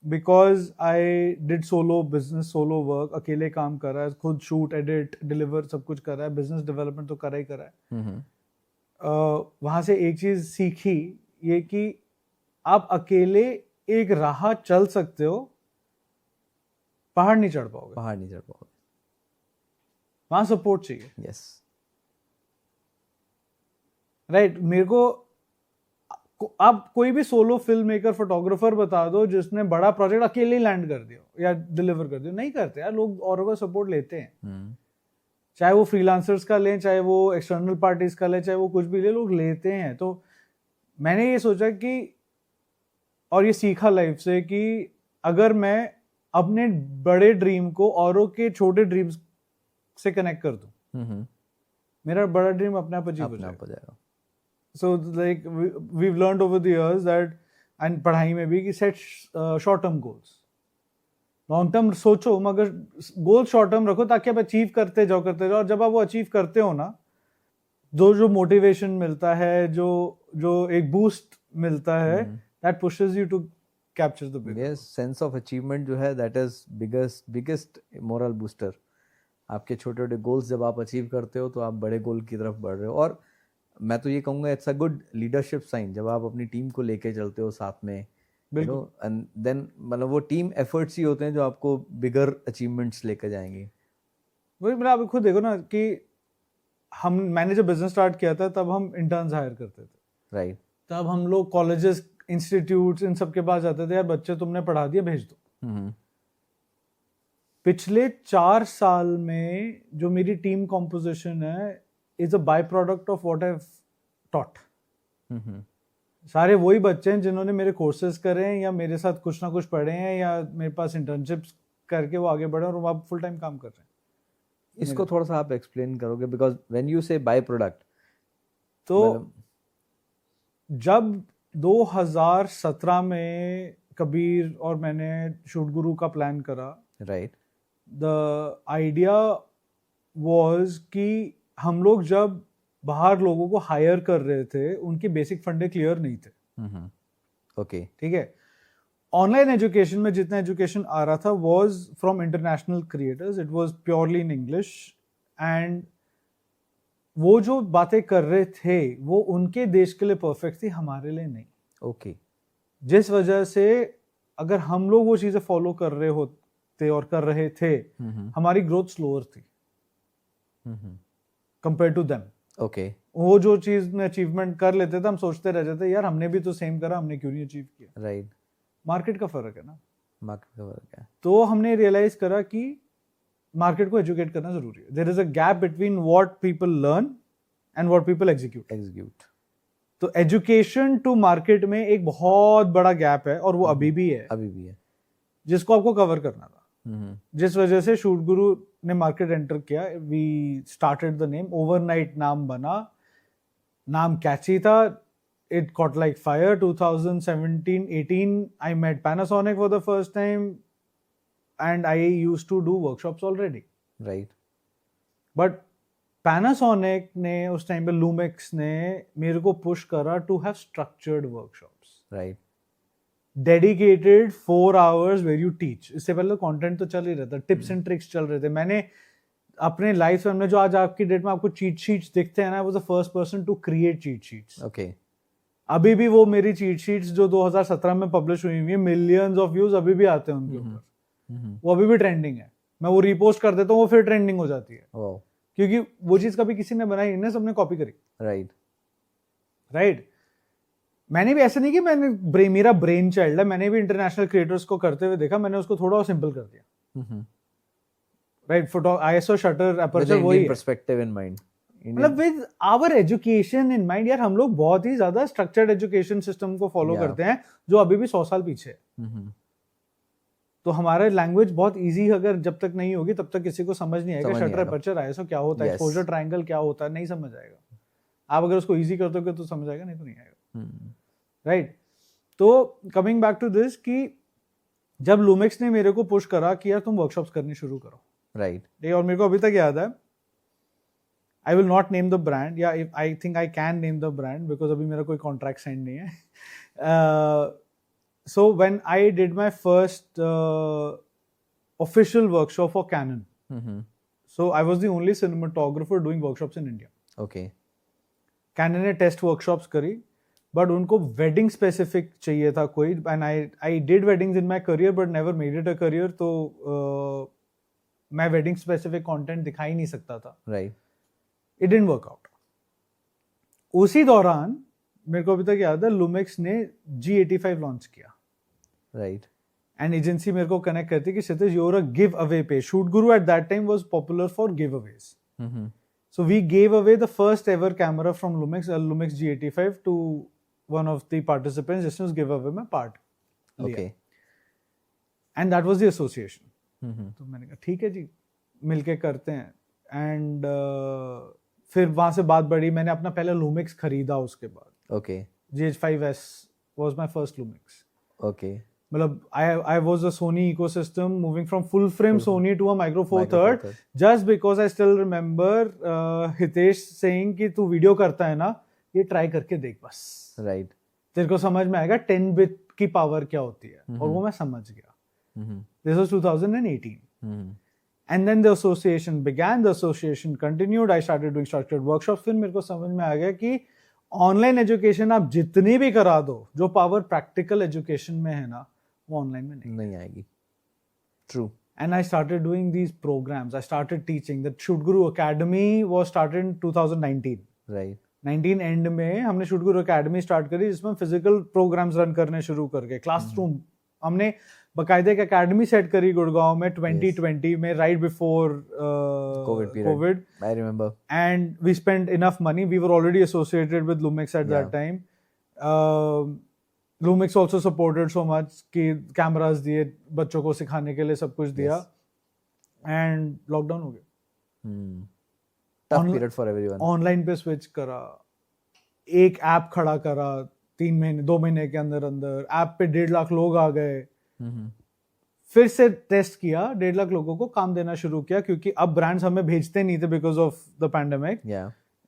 because I did solo business, solo work, अकेले काम कर रहा है, खुद शूट एडिट डिलीवर सब कुछ कर रहा है, बिजनेस डेवलपमेंट तो कर ही रहा है। वहां से एक चीज सीखी ये कि आप अकेले एक राह चल सकते हो, पहाड़ नहीं चढ़ पाओगे। वहां सपोर्ट चाहिए। यस। राइट। मेरे को आप कोई भी सोलो फिल्म मेकर फोटोग्राफर बता दो जिसने बड़ा प्रोजेक्ट अकेले लैंड कर दिया या डिलीवर कर दिया, नहीं करते यार लोग, औरों का सपोर्ट लेते हैं। चाहे वो फ्रीलांसर्स का लें, चाहे वो एक्सटर्नल पार्टीज का लें, चाहे वो कुछ भी ले, लोग लेते हैं। तो मैंने ये सोचा कि और ये सीखा लाइफ से कि अगर मैं अपने बड़े ड्रीम को औरों के छोटे ड्रीम्स से कनेक्ट कर दूं, मेरा बड़ा ड्रीम अपने आप अचीव हो जाएगा। So like we've learned over the years that and पढ़ाई में भी कि set short term goals, long term सोचो मगर गोल शॉर्ट टर्म रखो ताकि आप अचीव करते जाओ और जब आप वो अचीव करते हो ना, जो मोटिवेशन मिलता है, जो एक बूस्ट मिलता है, that pushes you to capture the big. Yes, sense of achievement जो है that is biggest moral booster. आपके छोटे छोटे गोल्स जब आप अचीव करते हो तो आप बड़े गोल की तरफ बढ़ रहे हो। और मैं तो ये कहूँगा it's a good leadership sign जब आप अपनी टीम को लेके चलते हो साथ में, यू नो, एंड देन मतलब वो टीम एफर्ट्स ही होते हैं जो आपको बिगर अचीवमेंट्स लेकर जाएंगे। वही मतलब आप खुद देखो ना कि मैंने जब बिजनेस स्टार्ट किया था तब हम इंटर्न्स हायर करते थे, राइट। तब हम लोग कॉलेजेस, इंस्टीट्यूट्स, इन सब के पास जाते थे, यार बच्चे तुमने पढ़ा दिया भेज दो। पिछले 4 साल में जो मेरी टीम कॉम्पोजिशन है is a by product of what I have taught. सारे वही बच्चे हैं जिन्होंने मेरे कोर्सेज करे हैं या मेरे साथ कुछ ना कुछ पढ़े हैं या मेरे पास इंटर्नशिप्स करके वो आगे बढ़े और वो आप फुल टाइम काम कर रहे हैं। इसको थोड़ा सा आप एक्सप्लेन करोगे, बिकॉज व्हेन यू से बाय प्रोडक्ट, तो जब 2017 में कबीर और मैंने शूट गुरु का प्लान करा, राइट, द आइडिया वाज कि हम लोग जब बाहर लोगों को हायर कर रहे थे उनके बेसिक फंडे क्लियर नहीं थे। ओके, ठीक है। ऑनलाइन एजुकेशन में जितना एजुकेशन आ रहा था was from international creators, it was purely in English, and वो जो बातें कर रहे थे वो उनके देश के लिए परफेक्ट थी, हमारे लिए नहीं। ओके, जिस वजह से अगर हम लोग वो चीजें फॉलो कर रहे होते और कर रहे थे, हमारी ग्रोथ स्लोअर थी कंपेयर टू देम। ओके, वो जो चीज में अचीवमेंट कर लेते थे हम सोचते रह जाते यार हमने भी तो सेम करा, हमने क्यों नहीं अचीव किया। राइट, मार्केट का फर्क है ना, मार्केट का फर्क है। तो हमने रियलाइज करा कि मार्केट को एजुकेट करना जरूरी है। There is a gap between what people learn and what people execute. तो एजुकेशन टू मार्केट में एक बहुत बड़ा गैप है और वो अभी भी है, जिसको आपको कवर करना था। जिस वजह से शूट गुरु ने मार्केट एंटर किया, we started the name, overnight नाम बना, नाम कैची था, it caught like fire. 2017-18 I met Panasonic for the first time and I used to do workshops already, right, but Panasonic ने उस टाइम पे Lumix ने मेरे को पुश करा to have structured workshops, right, dedicated 4 hours where you teach. इससे पहले कंटेंट तो चल ही रहा था, टिप्स एंड ट्रिक्स चल रहे थे। मैंने अपने लाइफ में जो आज आपकी डेट में आपको चीट शीट्स दिखते हैं ना, I was the first person to create cheat sheets. okay, अभी भी वो मेरी चीट शीट्स जो 2017 में पब्लिश हुई है, मिलियंस ऑफ व्यूज अभी भी आते हैं उनके ऊपर, वो अभी भी ट्रेंडिंग है। मैं वो रीपोस्ट कर देता हूँ, वो फिर ट्रेंडिंग हो जाती है, क्योंकि वो चीज कभी किसी ने बनाई नहीं, सबने कॉपी करी। राइट। मैंने भी ऐसा नहीं कि मेरा ब्रेन चाइल्ड है, मैंने भी इंटरनेशनल क्रिएटर्स को करते हुए देखा, मैंने उसको थोड़ा और सिंपल कर दिया। Right, photo ISO shutter aperture वही पर्सपेक्टिव इन माइंड, मतलब with our education in mind. यार हम लोग बहुत ही ज्यादा स्ट्रक्चर्ड एजुकेशन सिस्टम को फॉलो करते हैं जो अभी भी 100 साल पीछे है। तो हमारा लैंग्वेज बहुत इजी, अगर जब तक नहीं होगी तब तक किसी को समझ नहीं आएगा शटर एपर्चर ISO क्या होता है, एक्सपोजर ट्रायंगल क्या होता है, नहीं समझ आएगा। आप अगर उसको इजी कर दोगे तो समझ आएगा, नहीं तो नहीं आएगा। राइट। तो कमिंग बैक टू दिस कि जब लूमिक्स ने मेरे को पुश करा कि यार तुम वर्कशॉप्स करनी शुरू करो, राइट, और मेरे को अभी तक याद है, I will not name the brand. Yeah, I think I can name the brand because अभी मेरा कोई contract signed नहीं है. So when I did my first official workshop for Canon, so I was the only cinematographer doing workshops in India. Okay. Canon ने test workshops करी, but उनको wedding specific चाहिए था कोई, and I did weddings in my career but never made it a career. तो मैं wedding specific content दिखा ही नहीं सकता था. Right. It didn't work out. उसी दौरान मेरे को अभी तक याद है लूमिक्स ने G85 लॉन्च किया, राइट, एंड एजेंसी मेरे को कनेक्ट करती कि क्षितिज you're a give away पे, shoot Guru at that time was popular for giveaways. So we gave away the first ever camera from Lumix, a Lumix G85 to one of the participants जिसने उस giveaway में part लिया. Okay. And that was the association. तो मैंने कहा ठीक है जी, मिलके करते हैं, एंड फिर वहां से बात बढ़ी, मैंने अपना पहला लूमिक्स खरीदा उसके बाद, okay, GH5S was my first Lumix. Okay. मतलब I was a Sony ecosystem moving from full frame Sony to a Micro Four Micro Four Third Third. just because I still remember Hitesh saying कि तू वीडियो करता है ना, ये ट्राई करके देख बस, Right. तेरे को समझ में आएगा 10 बिट की पावर क्या होती है. और वो मैं समझ गया. This was 2018. And then the association began, the association continued, I started doing structured workshops. फिर मेरे को समझ में आ गया कि ऑनलाइन एजुकेशन आप जितनी भी करा दो, जो पावर प्रैक्टिकल एजुकेशन में है ना, वो ऑनलाइन में नहीं आएगी. True. And I started doing these programs. I started teaching. The Shoot Guru Academy was started in 2019. Right. 19 and में हमने शूट गुरु एकेडमी स्टार्ट करी, जिसमें फिजिकल प्रोग्राम्स रन करने शुरू करके क्लासरूम हमने बकायदे एक एकेडमी सेट करी गुड़गांव में 2020 में, right before Covid. I remember. And we spent enough money. We were already associated with Lumix at that time. Lumix also supported so much कि कैमरास दिए बच्चों को सिखाने के लिए, सब कुछ दिया. And लॉकडाउन हो गया. Tough period for everyone. Online पे स्विच करा, एक ऐप खड़ा करा 2 महीने के अंदर ऐप पे 1.5 लाख लोग आ गए. फिर से टेस्ट किया, 1.5 लाख लोगों को काम देना शुरू किया, क्योंकि अब ब्रांड्स हमें भेजते नहीं थे because of the pandemic.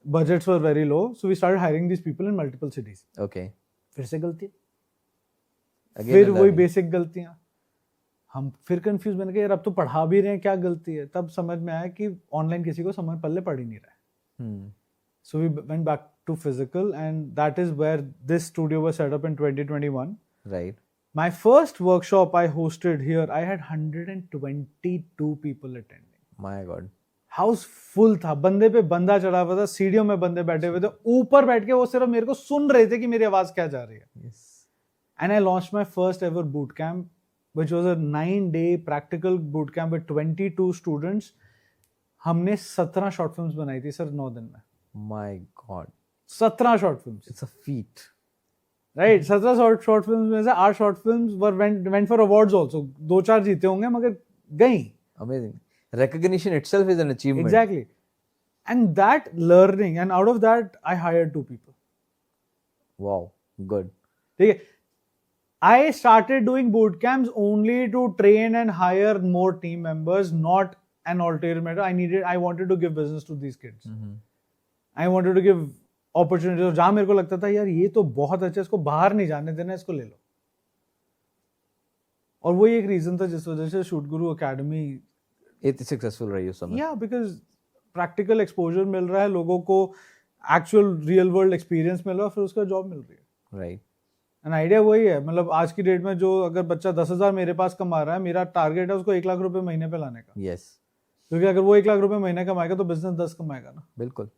Budgets were very low, so we started hiring these people in multiple cities. Okay. फिर से गलती, फिर वही बेसिक गलतियां. हम फिर कंफ्यूज बन गए, यार अब तो पढ़ा भी रहे हैं, क्या गलती है. तब समझ में आया कि ऑनलाइन किसी को समझ पल्ले पड़ ही नहीं रहा है. So we went back to physical, and that is where this studio was set up in 2021. Right. My first workshop I hosted here, I had 122 people attending. My God. House full था, बंदे पे बंदा चढ़ा हुआ था, सीढ़ियों में बंदे बैठे हुए थे, ऊपर बैठ के वो सिर्फ मेरे को सुन रहे थे कि मेरी आवाज क्या जा रही है. Yes. And I launched my first ever boot camp, which was a 9-day practical boot camp with 22 students. हमने 17 short films बनाई थी सर 9 दिन में. My God. 17 short films. It's a feat. Right, 17 short films में से 8 short films went for awards also. 2-4 जीते होंगे मगर गई. Amazing. Recognition itself is an achievement. Exactly. And that learning, and out of that I hired 2 people. Wow, good. ठीक है. I started doing boot camps only to train and hire more team members, not an ulterior motive. I wanted to give business to these kids. I wanted to give opportunities. जहाँ मेरे को लगता था यार ये तो बहुत अच्छा है, इसको बाहर नहीं जाने देना, इसको ले लो. और वो एक रीजन था जिस वजह से शूट गुरु एकेडमी इतनी सक्सेसफुल रही उस समय. या बिकॉज प्रैक्टिकल एक्सपोजर मिल रहा है लोगों को, एक्चुअल रियल वर्ल्ड एक्सपीरियंस मिल रहा है, फिर उसका जॉब मिल रही है. राइट. एंड आइडिया वही है, मतलब आज की डेट में जो अगर बच्चा 10,000 मेरे पास कमा रहा है, मेरा टारगेट है उसको 1 लाख रुपए महीने पे लाने का. यस. क्योंकि अगर वो 1 लाख रुपए महीने कमाएगा तो बिजनेस 10 कमाएगा ना. बिल्कुल.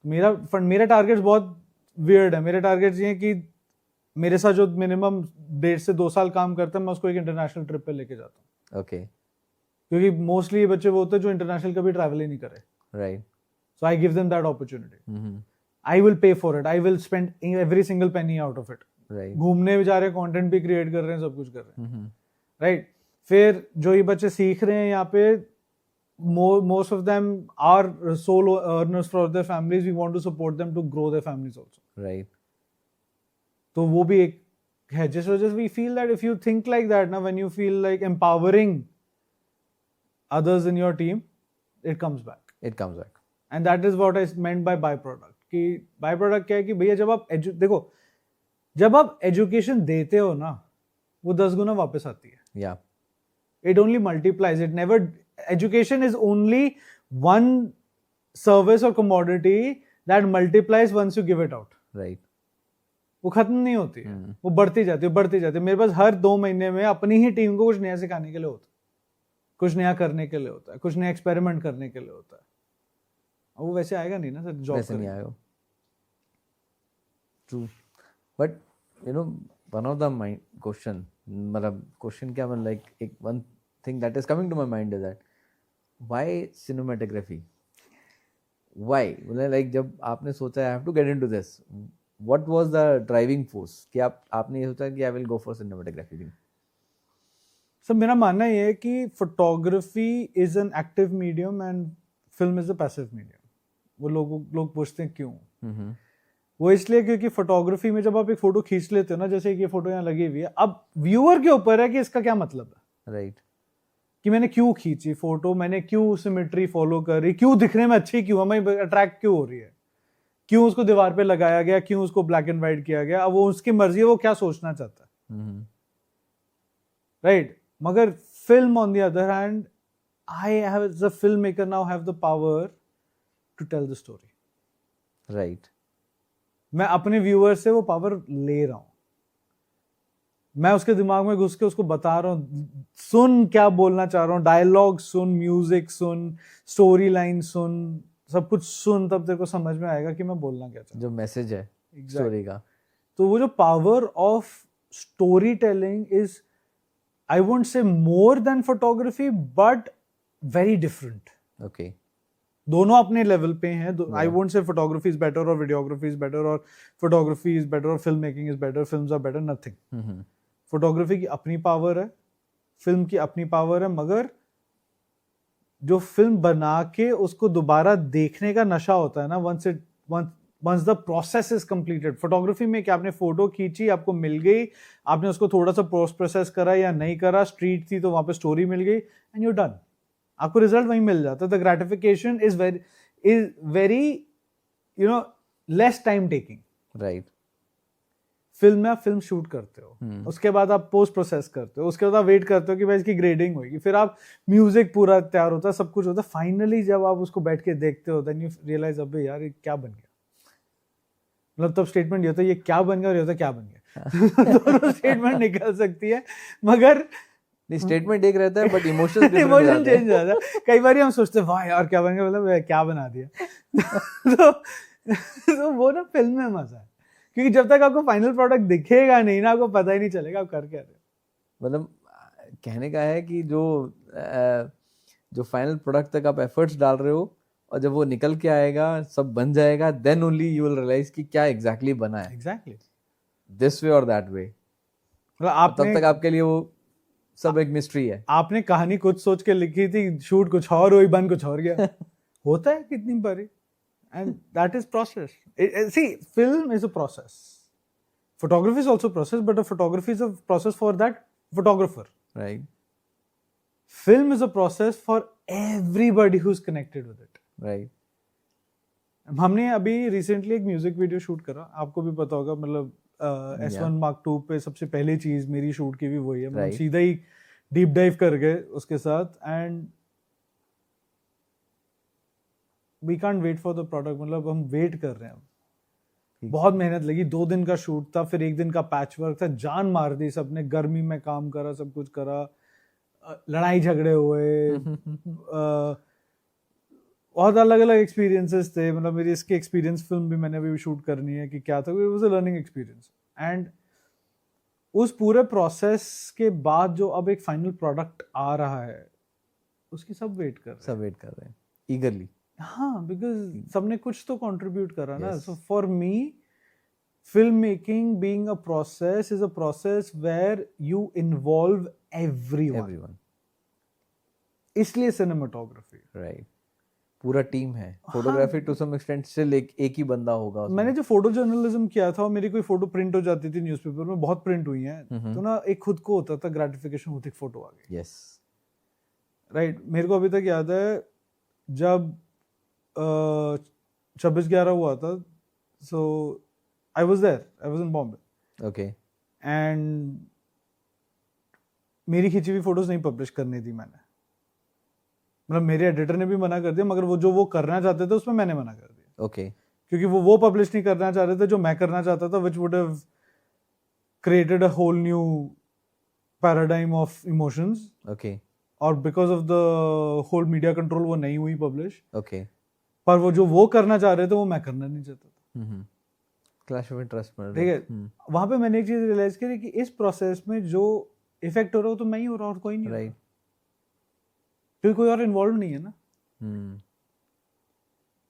मेरा टारगेट बहुत वियर्ड है. मेरे टारगेट ये है कि मेरे साथ जो मिनिमम 1.5 से 2 साल काम करता है, मैं उसको एक इंटरनेशनल ट्रिप पे लेके जाता हूँ. ओके. क्योंकि मोस्टली ये बच्चे वो होते हैं जो इंटरनेशनल कभी ट्रैवल ही नहीं करे. Right. So I give them that opportunity. I will pay for it, I will spend every single penny out of it. Right. घूमने भी जा रहे हैं, कंटेंट भी क्रिएट कर रहे हैं, सब कुछ कर रहे हैं. राइट. फिर जो ये बच्चे सीख रहे हैं यहाँ पे, most of them are solo earners for their families. We want to support them to grow their families also. Right. तो वो भी एक है. Just we feel that if you think like that, now when you feel like empowering others in your team, it comes back. It comes back. And that is what I meant by byproduct. कि byproduct क्या है कि भैया जब आप देखो, जब आप education देते हो ना, वो 10 गुना वापस आती है. Yeah. It only multiplies. It never. Education is only one service or commodity that multiplies once you give it out. Right. वो खत्म नहीं होती है. वो बढ़ती जाती है. मेरे पास हर 2 महीने में अपनी ही टीम को कुछ नया सिखाने के लिए होता है, कुछ नया करने के लिए होता है, कुछ नया एक्सपेरिमेंट करने के लिए होता है. वो वैसे आएगा नहीं ना सर, जॉब वैसे नहीं आएगा. True. But you know, one of the my question, मतलब question क्या, मतलब like एक one thing that is coming to my mind is that why cinematography? Why? मतलब like जब आपने सोचा I have to get into this, what was the driving force कि आपने ये सोचा कि I will go for cinematography thing? Sir मेरा मानना ये है कि photography is an active medium and film is a passive medium. वो लोग पूछते हैं क्यों. वो इसलिए क्योंकि फोटोग्राफी में जब आप एक फोटो खींच लेते हो ना, जैसे कि ये फोटो यहाँ लगी हुई है, अब व्यूअर के ऊपर है कि इसका क्या मतलब है, राइट, कि मैंने क्यों खींची फोटो, मैंने क्यों सिमेट्री फॉलो करी, क्यों दिखने में अच्छी क्यों, हमें अट्रैक्ट क्यों हो रही है, क्यों उसको दीवार पे लगाया गया, क्यों उसको ब्लैक एंड व्हाइट किया गया, अब वो उसकी मर्जी है, वो क्या सोचना चाहता है, राइट। मगर film on the other hand, I have as a film maker now have the power to tell the story. Right, मैं अपने व्यूअर से वो पावर ले रहा हूं, मैं उसके दिमाग में घुस के उसको बता रहा हूं, सुन क्या बोलना चाह रहा हूं, डायलॉग सुन, म्यूजिक सुन, स्टोरी लाइन सुन, सब कुछ सुन, तब तेरे को समझ में आएगा कि मैं बोलना क्या चाहता हूं, जो मैसेज है Exactly. स्टोरी का। तो वो जो power of story telling is, I won't say more than photography, but very different. Okay, दोनों अपने लेवल पे हैं। I won't say photography is better और वीडियोग्राफी इज बेटर और फोटोग्राफी इज बेटर और film making is better, films are better, nothing. Photography की अपनी पावर है, फिल्म की अपनी पावर है, मगर जो फिल्म बना के उसको दोबारा देखने का नशा होता है ना, once the process is completed. Photography में क्या, आपने फोटो खींची, आपको मिल गई, आपने उसको थोड़ा सा पोस्ट प्रोसेस करा या नहीं करा, स्ट्रीट थी तो वहां पे स्टोरी मिल गई, एंड यू डन, आपको रिजल्ट वहीं मिल जाता है। The gratification is very you know less time taking. Right. Film में आप फिल्म शूट करते हो, उसके बाद आप पोस्ट प्रोसेस करते हो, उसके बाद आप वेट करते हो कि भाई इसकी ग्रेडिंग होगी, फिर आप म्यूजिक पूरा तैयार होता है, सब कुछ होता है, फाइनली जब आप उसको बैठ के देखते हो, देन यू रियलाइज अबे यार ये क्या बन गया। मतलब तब स्टेटमेंट ये होता है ये क्या बन गया और ये होता है क्या बन गया। दोनों स्टेटमेंट निकल सकती है, मगर स्टेटमेंट एक रहता है बट इमोशन इमोशन चेंज हो जाता है। कई बार हम सोचते हैं वाह यार क्या बन गया, मतलब क्या बना दिया। तो वो ना फिल्म में मजा है, क्योंकि जब तक आपको फाइनल प्रोडक्ट दिखेगा नहीं ना, आपको पता ही नहीं चलेगा आप कर क्या रहे हो। मतलब कहने का है कि जो फाइनल प्रोडक्ट तक आप एफर्ट्स डाल रहे हो और जब वो निकल के आएगा, सब बन जाएगा, then only you will realise कि क्या एग्जैक्टली बना है, एग्जैक्टली दिस वे और दैट वे। मतलब तब तक आपके लिए वो सब एक मिस्ट्री है। आपने कहानी कुछ सोच के लिखी थी, शूट कुछ और हुई, बन कुछ और गया। होता है कितनी बारी, and that is process. See, film is a process. Photography is also a process, but a photography is a process for that photographer. Right. Film is a process for everybody who's connected with it. Right. हमने अभी रिसेंटली एक म्यूजिक वीडियो शूट करा, आपको भी पता होगा, मतलब S1 Mark II पे सबसे पहली चीज मेरी शूट की भी वही है। मतलब सीधा ही डीप डाइव कर गए उसके साथ, and we can't wait for the product. मतलब हम वेट कर रहे हैं, बहुत मेहनत लगी, 2 दिन का शूट था, फिर 1 दिन का पैच वर्क था, जान मार दी सबने, गर्मी में काम करा, सब कुछ करा, लड़ाई झगड़े हुए, बहुत अलग अलग एक्सपीरियंसेस थे। मतलब मेरी इसकी एक्सपीरियंस फिल्म भी मैंने अभी शूट करनी है कि क्या था, it was a learning experience. And उस पूरे प्रोसेस के बाद जो अब एक फाइनल प्रोडक्ट आ रहा है, उसकी सब वेट कर रहे हैं ईगरली। हाँ, बिकॉज सबने कुछ तो कंट्रीब्यूट करा ना। So for me film making being a process is a process where you involve everyone. इसलिए सिनेमाटोग्राफी, राइट, पूरा टीम है। Photography to some extent still एक ही बंदा होगा उसमें। मैंने जो फोटो जर्नलिज्म किया था, मेरी कोई फोटो प्रिंट हो जाती थी न्यूज़पेपर में, बहुत प्रिंट हुई हैं, तो ना एक खुद को होता था ग्रेटिफिकेशन होती, फोटो आ गई। Yes, right. मेरे को अभी तक याद है जब 26/11 हुआ था, so I was there, I was in Bombay. Okay. And मेरी खींची हुई फोटोज नहीं पब्लिश करनी थी मैंने, मतलब मेरे एडिटर ने भी मना कर दिया, मगर वो करना चाहते थे उसमें मैंने मना कर दिया। ओके। क्योंकि वो पब्लिश नहीं करना चाह रहे थे जो मैं करना चाहता था, which would have created a whole new paradigm of emotions. Okay. और because of the whole media control वो नहीं हुई पब्लिश। ओके। पर वो करना चाह रहे थे वो मैं करना नहीं चाहता था। क्लैश ऑफ इंटरेस्ट में, ठीक है। वहां पे मैंने एक चीज रियलाइज करी कि इस प्रोसेस में जो इफेक्ट हो रहा हो तो मैं ही हो रहा हूँ और कोई नहीं। राइट। क्योंकि कोई और इन्वॉल्व नहीं है ना।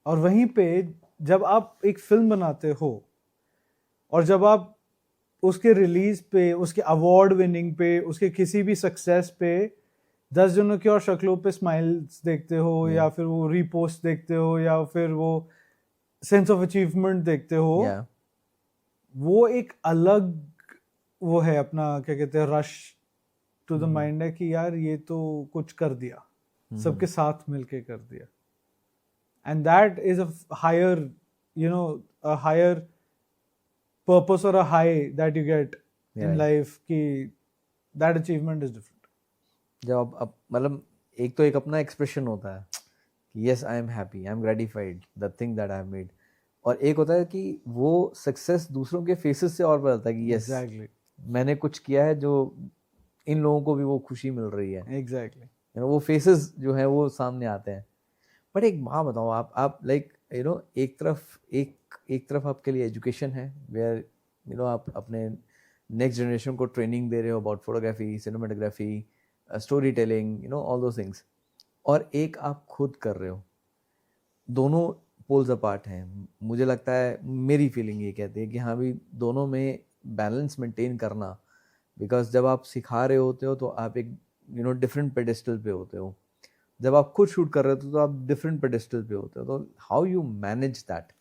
और वहीं पे जब आप एक फिल्म बनाते हो और जब आप उसके रिलीज पे, उसके अवार्ड विनिंग पे, उसके किसी भी सक्सेस पे 10 जनों की और शक्लों पे स्माइल्स देखते हो, या फिर वो रीपोस्ट देखते हो, या फिर वो सेंस ऑफ अचीवमेंट देखते हो, वो एक अलग वो है अपना क्या कहते हैं रश टू द माइंड है कि यार ये तो कुछ कर दिया, सबके साथ मिलके कर दिया, and that is a higher a higher purpose और a high that you get in life कि दैट अचीवमेंट इज डिफरेंट। जब आप मतलब एक अपना एक्सप्रेशन होता है कि yes I am happy, I am gratified the thing that I have made, और एक होता है कि वो सक्सेस दूसरों के फेसेस से और बदलता है कि यस मैंने कुछ किया है जो इन लोगों को भी वो खुशी मिल रही है। एग्जैक्टली वो फेसेस जो है वो सामने आते हैं। बट एक बात बताओ, आप लाइक एक तरफ आपके लिए एजुकेशन है वेयर आप अपने नेक्स्ट जनरेशन को ट्रेनिंग दे रहे हो about photography, cinematography, story telling, all दो थिंग्स, और एक आप खुद कर रहे हो। दोनों पोल्स अपार्ट हैं। मुझे लगता है, मेरी फीलिंग ये कहती है कि हाँ भी दोनों में बैलेंस मेंटेन करना, बिकॉज जब आप सिखा रहे होते हो तो आप एक डिफरेंट पेडेस्टल पे होते हो, जब आप खुद शूट कर रहे होते हो तो आप डिफरेंट पेडेस्टल पे होते हो, तो how you manage that?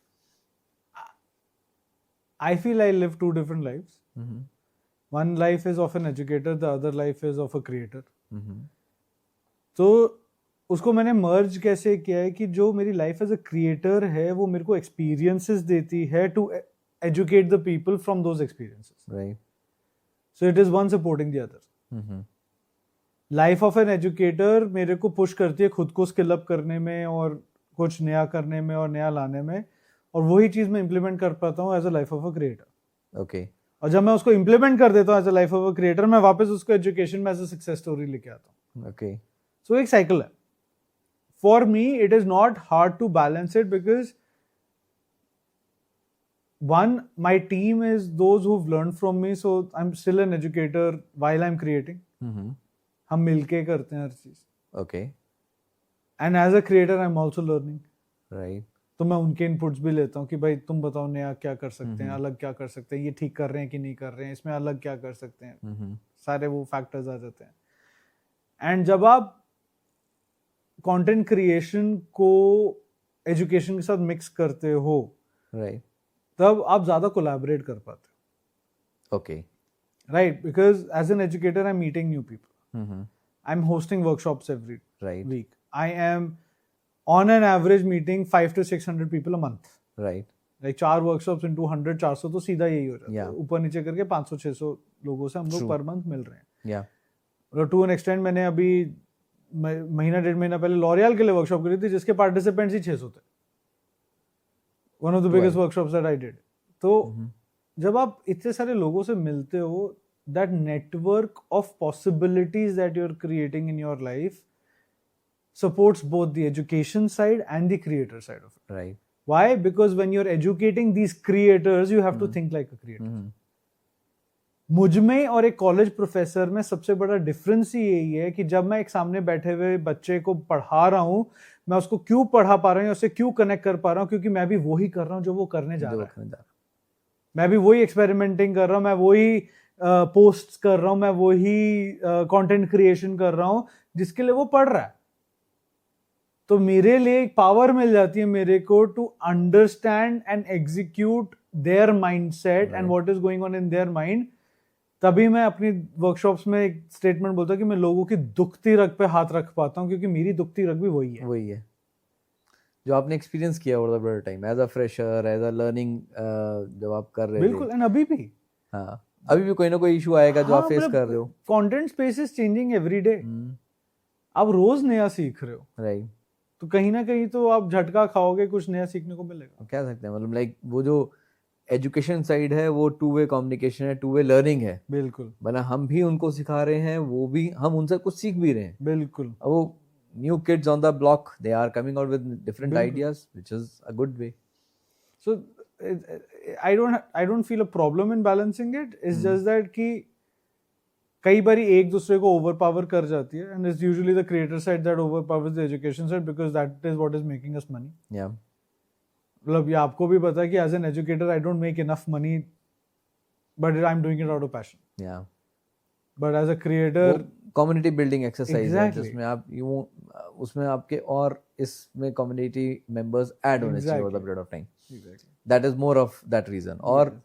I feel I live two different lives. One life is of an educator, the other life is of a creator. तो उसको मैंने मर्ज कैसे किया है कि जो मेरी लाइफ एज अ क्रिएटर है वो मेरे को एक्सपीरियंसेस देती है to educate the people from those experiences, right? So it is one supporting the other. Life of an educator मेरे को पुश करती है खुद को स्किल अप करने में और कुछ नया करने में और नया लाने में, और वही चीज मैं इंप्लीमेंट कर पाता हूँ as a life of a creator. Okay. और जब मैं उसको इंप्लीमेंट कर देता हूँ as a life of a creator, मैं वापस उसको एजुकेशन में एज अ सक्सेस स्टोरी लेके आता हूँ। ओके। सो एक साइकिल है। For me it is not hard to balance it because one, my team is those who've learned from me, so I'm still an educator while I'm creating. हम मिलके करते हैं हर चीज। Okay. And as a creator I am also learning, right? तो मैं उनके इनपुट्स भी लेता हूँ कि भाई तुम बताओ नया क्या कर सकते हैं, अलग क्या कर सकते हैं, ये ठीक कर रहे हैं कि नहीं कर रहे हैं, इसमें अलग क्या कर सकते हैं, सारे वो फैक्टर्स आ जाते हैं। एंड जब आप कंटेंट क्रिएशन को एजुकेशन के साथ मिक्स करते हो, राइट, तब आप ज्यादा कोलैबोरेट कर पाते हो। Okay, right, because as an educator I am meeting new people, I am hosting workshops every week, I am on an average meeting 500 to 600 people a month, right? like 4 workshops into 100, 400 तो सीधा यही हो जाता है। ऊपर नीचे करके 500-600 लोगों से हम लोग पर मंथ मिल रहे हैं। और टू एन एक्सटेंड मैंने अभी महीना डेढ़ महीना पहले लॉरियल के लिए वर्कशॉप करी थी जिसके पार्टिसिपेंट्स ही 600 थे। One of the biggest workshops that I did. तो जब आप इतने सारे लोगों से मिलते हो, that network of possibilities that you are creating in your life supports both the education side and the creator side of it. Right. Why? Because when you're educating these creators, you have to think like a creator. मुझ में और एक कॉलेज प्रोफेसर में सबसे बड़ा डिफरेंस ही यही है कि जब मैं एक सामने बैठे हुए बच्चे को पढ़ा रहा हूँ, मैं उसको क्यों पढ़ा पा रहा हूँ, उससे क्यों कनेक्ट कर पा रहा हूँ, क्योंकि मैं भी वही कर रहा हूँ जो वो करने जा रहा है। मैं भी वही एक्सपेरिमेंटिंग कर रहा हूँ, मैं वही पोस्ट कर रहा हूँ, मैं वही कंटेंट क्रिएशन कर रहा हूँ जिसके लिए वो पढ़ रहा है। तो मेरे लिए एक पावर मिल जाती है मेरे को to understand and execute their mindset and what is going on in their mind. तभी मैं अपनी वर्कशॉप्स में एक स्टेटमेंट बोलता हूँ कि मैं लोगों की दुखती रग पे हाथ रख पाता हूँ, क्योंकि मेरी दुखती रग भी वही है जो आपने एक्सपीरियंस किया over the period time as a fresher, as a learning, जब आप कर रहे थे। बिल्कुल। एंड अभी भी अभी भी कोई ना कोई इशू आएगा जो आप फेस कर रहे हो। Content space is changing every day. आप रोज नया सीख रहे हो, राइट? तो कहीं ना कहीं तो आप झटका खाओगे, कुछ नया सीखने को मिलेगा। कह सकते हैं मतलब लाइक वो जो एजुकेशन साइड है वो टू वे कम्युनिकेशन है, टू वे लर्निंग है। बिल्कुल। मतलब हम भी उनको सिखा रहे हैं, वो भी हम उनसे कुछ सीख भी रहे हैं। बिल्कुल। वो new kids on the block, they are coming out with different ideas which is a good way. So I don't feel a problem in balancing it. It's just that कि कई बार एक दूसरे को ओवरपावर कर जाती है, and it's usually the creator side that overpowers the education side, because that is what is making us money. Yeah मतलब ये आपको भी पता है कि as an educator I don't make enough money, but I am doing it out of passion. Yeah but as a creator community building exercise है जिसमें आप यूं उसमें आपके और इसमें कम्युनिटी मेंबर्स ऐड होने चाहिए over the period of time. That is more of that reason. और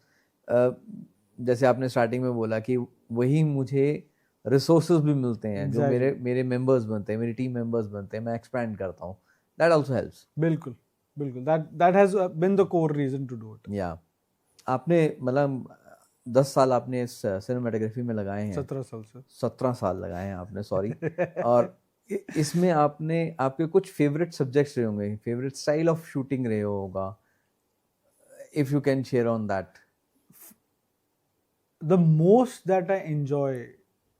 जैसे आपने स्टार्टिंग में बोला कि वही मुझे रिसोर्सेज भी मिलते हैं जो Exactly. मेरे मेंबर्स बनते हैं, मेरी टीम मेंबर्स बनते हैं, मैं एक्सपैंड करता हूँ, दैट आल्सो हेल्प्स। बिल्कुल बिल्कुल, that has been the core reason to do it. या आपने मतलब 10 साल आपने इस सिनेमाटोग्राफी में लगाए हैं, 17 साल से। 17 साल लगाए हैं आपने, सॉरी। और इसमें आपने आपके कुछ फेवरेट सब्जेक्ट्स रहे होंगे, फेवरेट स्टाइल ऑफ शूटिंग रहे होगा, if you can share on that. The most that I enjoy,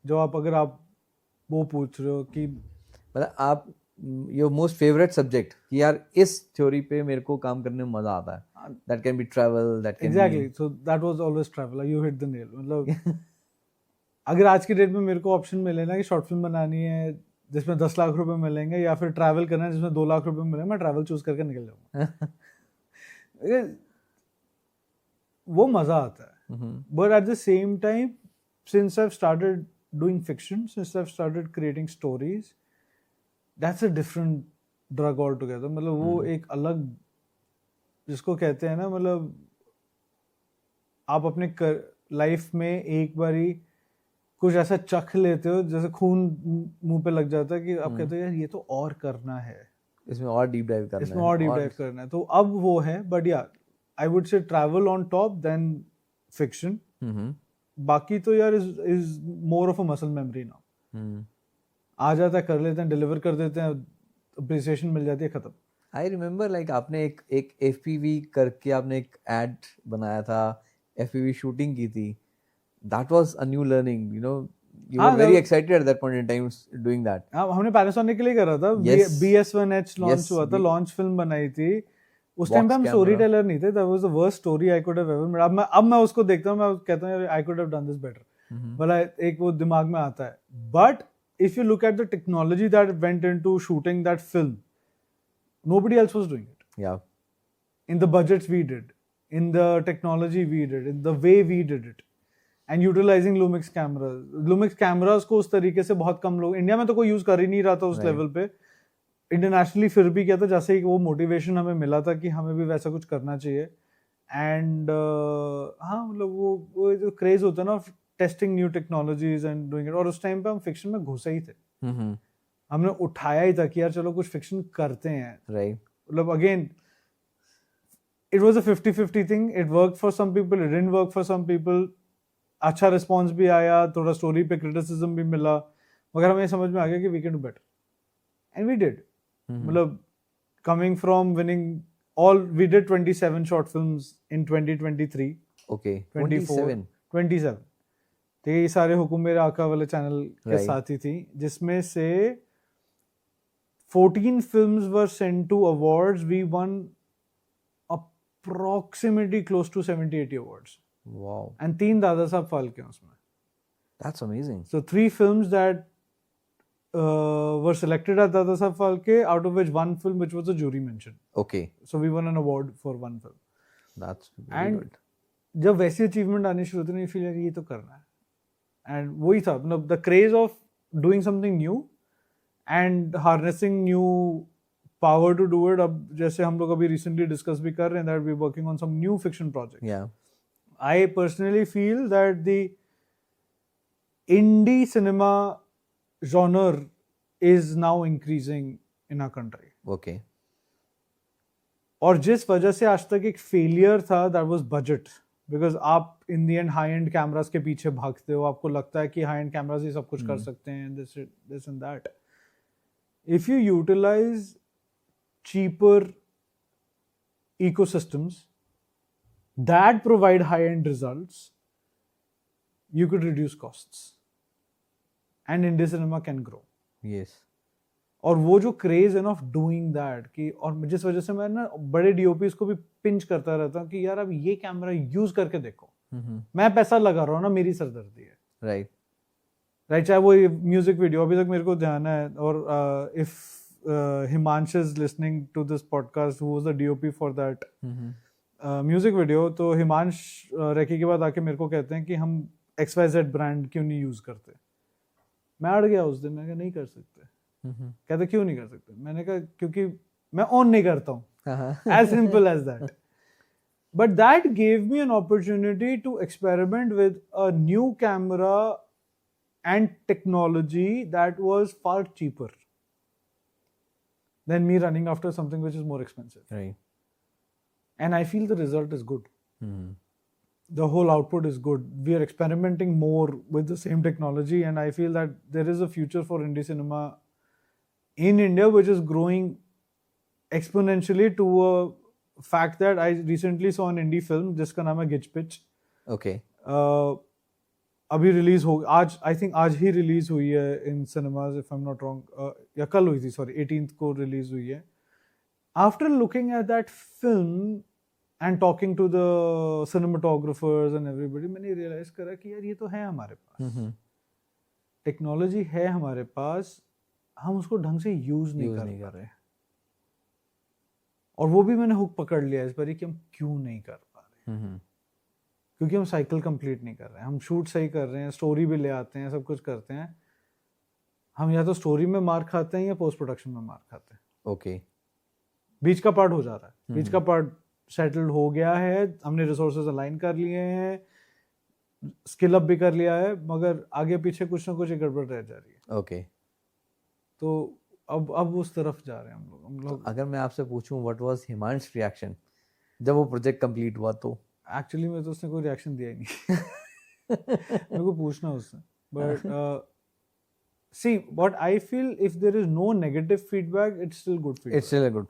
जो अगर आप वो पूछ रहे हो कि मतलब आप योर मोस्ट फेवरेट सब्जेक्ट कि यार इस थ्योरी पे मेरे को काम करने में मजा आता है, that can be travel, that can exactly, so that was always travel. You hit the nail. मतलब अगर आज की डेट में मेरे को ऑप्शन मिले ना कि शॉर्ट फिल्म बनानी है जिसमें 10 लाख रुपए मिलेंगे या फिर ट्रैवल करना है जिसमें 2 लाख रुपए मिलेंगे, मैं ट्रैवल चूज करके निकल जाऊंगा। वो मजा आता है। But at the same time, since I've started doing fiction, since I've started creating stories, that's a different drug altogether. मतलब वो एक अलग, जिसको कहते हैं ना, मतलब आप अपने लाइफ में एक बारी कुछ ऐसा चख लेते हो जैसे खून मुंह पे लग जाता है कि आप कहते हो यार ये तो और करना है, इसमें और डीप डाइव करना है, तो अब वो है। But yeah I would say travel on top then fiction. बाकी तो यार is more of a muscle memory now. आ जाता है, कर लेते हैं, डिलीवर कर देते हैं, अप्रिसिएशन मिल जाती है, खत्म। आई रिमेम्बर लाइक आपने एक एफपीवी करके आपने एक एड बनाया था, एफपीवी शूटिंग की थी, that was a new learning, you know, you were very excited at that point in time doing that. हमने पैनासोनिक के लिए करा था। Yes. BS1H लॉन्च हुआ था, लॉन्च फिल्म बनाई थी। उस टाइम पे हम स्टोरी टेलर नहीं थे, that was the worst story I could have ever made. अब मैं उसको देखता हूँ, मैं कहता हूँ I could have done this better. भला एक वो दिमाग में आता है। But if you look at the technology that went into shooting that film, nobody else was doing it. Yeah. In the budgets we did, in the technology we did, in the way we did it, and utilizing Lumix cameras. Lumix cameras को उस तरीके से बहुत कम लोग, इंडिया में तो कोई यूज कर ही नहीं रहा था उस लेवल पे। इंटरनेशनली फिर भी क्या था, जैसे ही वो मोटिवेशन हमें मिला था कि हमें भी वैसा कुछ करना चाहिए। एंड हाँ, मतलब वो जो क्रेज होता है ना, testing new technologies and doing it, और उस टाइम पे हम फिक्शन में घुसे ही थे। हमने उठाया ही था कि यार चलो कुछ फिक्शन करते हैं। राइट। मतलब again it was a 50-50 thing. It work for some people, it didn't work for some people. अच्छा रिस्पॉन्स भी आया, थोड़ा स्टोरी पे क्रिटिसिज्म भी मिला, मगर हमें समझ में आ गया कि we can do better, and we did. मतलब coming from winning all, we did 27 short films in 2023। Okay, 27 तो ये सारे हुकुम मेरे आका वाले चैनल के साथ ही थी, जिसमें से 14 films were sent to awards. We won approximately close to 70-80 awards. Wow. And 3 Dada Saheb Phalke हैं उसमें। That's amazing. So 3 films that were selected at Dada Saheb Phalke, out of which 1 film which was a jury mention. Okay. So we won an award for 1 film. That's very good. जब वैसी अचीवमेंट आनी शुरू होती है, फील है कि ये तो करना है। एंड वही था, मतलब the craze of doing something new and harnessing new power to do it. अब जैसे हम लोग अभी recently discuss भी कर रहे हैं that we're working on some new fiction projects. Yeah. I personally feel that the indie cinema genre is now increasing in our country. Okay. और जिस वजह से आज तक एक failure था, that was budget. Because आप in the end high end cameras के पीछे भागते हो, आपको लगता है कि high end cameras ही सब कुछ कर सकते हैं, this and that. If you utilize cheaper ecosystems that provide high-end results, you could reduce costs and Indian cinema can grow. Yes. और वो जो क्रेज है ना ऑफ डूइंग दैट कि, और जिस वजह से मैं ना बड़े डीओपीज को भी पिंच करता रहता हूँ कि यार अब ये कैमरा यूज करके देखो, मैं पैसा लगा रहा हूँ ना, मेरी सरदर्दी है। Right right. चाहे वो म्यूजिक वीडियो, अभी तक मेरे को ध्यान है, और if Himansh is listening to this podcast, who was the DOP for that music video, तो हिमांश रेकी के बाद आके मेरे को कहते हैं कि हम XYZ ब्रांड क्यों नहीं यूज करते। मैं अड़ गया उस दिन, मैंने कहा नहीं कर सकते। कहते क्यों नहीं कर सकते? मैंने कहा क्योंकि मैं ऑन नहीं करता हूँ, as simple as that. But that gave me an opportunity to experiment with a new camera and technology that was far cheaper than me running after something which is more expensive. Right. And I feel the result is good. Mm-hmm. The whole output is good. We are experimenting more with the same technology, and I feel that there is a future for indie cinema in India, which is growing exponentially to a fact that I recently saw an indie film जिसका नाम है Gitch Pitch. Okay. अभी रिलीज हो आज, आई थिंक आज ही रिलीज हुई है in cinemas, if I am not wrong, या कल हुई थी, सॉरी 18th को रिलीज हुई है. After looking at that film and talking to the cinematographers and everybody, मैंने रियलाइज करा कि यार ये तो है हमारे पास, Mm-hmm. टेक्नोलॉजी है हमारे पास, हम उसको ढंग से यूज नहीं कर पा रहे. और वो भी मैंने हुक पकड़ लिया इस बार कि हम क्यों नहीं कर पा रहे. Mm-hmm. क्योंकि हम साइकिल कंप्लीट नहीं कर रहे हैं. हम शूट सही कर रहे हैं, स्टोरी भी ले आते हैं, सब कुछ करते हैं. हम या तो स्टोरी में मार खाते हैं या पोस्ट प्रोडक्शन में मार खाते हैं. Okay. बीच का पार्ट हो जा रहा है, बीच का पार्ट सेटल्ड हो गया है, हमने रिसोर्सेज अलाइन कर लिए हैं, स्किल अप भी कर लिया है, मगर आगे पीछे कुछ ना कुछ एक गड़बड़ रह जा रही है. Okay. तो अब उस तरफ जा रहे हैं हम लोग. अगर मैं आपसे पूछूं व्हाट वाज हिमांश रिएक्शन जब वो प्रोजेक्ट कंप्लीट हुआ तो? एक्चुअली में तो उसने कोई रिएक्शन दिया ही नहीं. मेरे को पूछना उससे. But see, what I feel, if there is no negative feedback, it's still good feedback. It's still a good.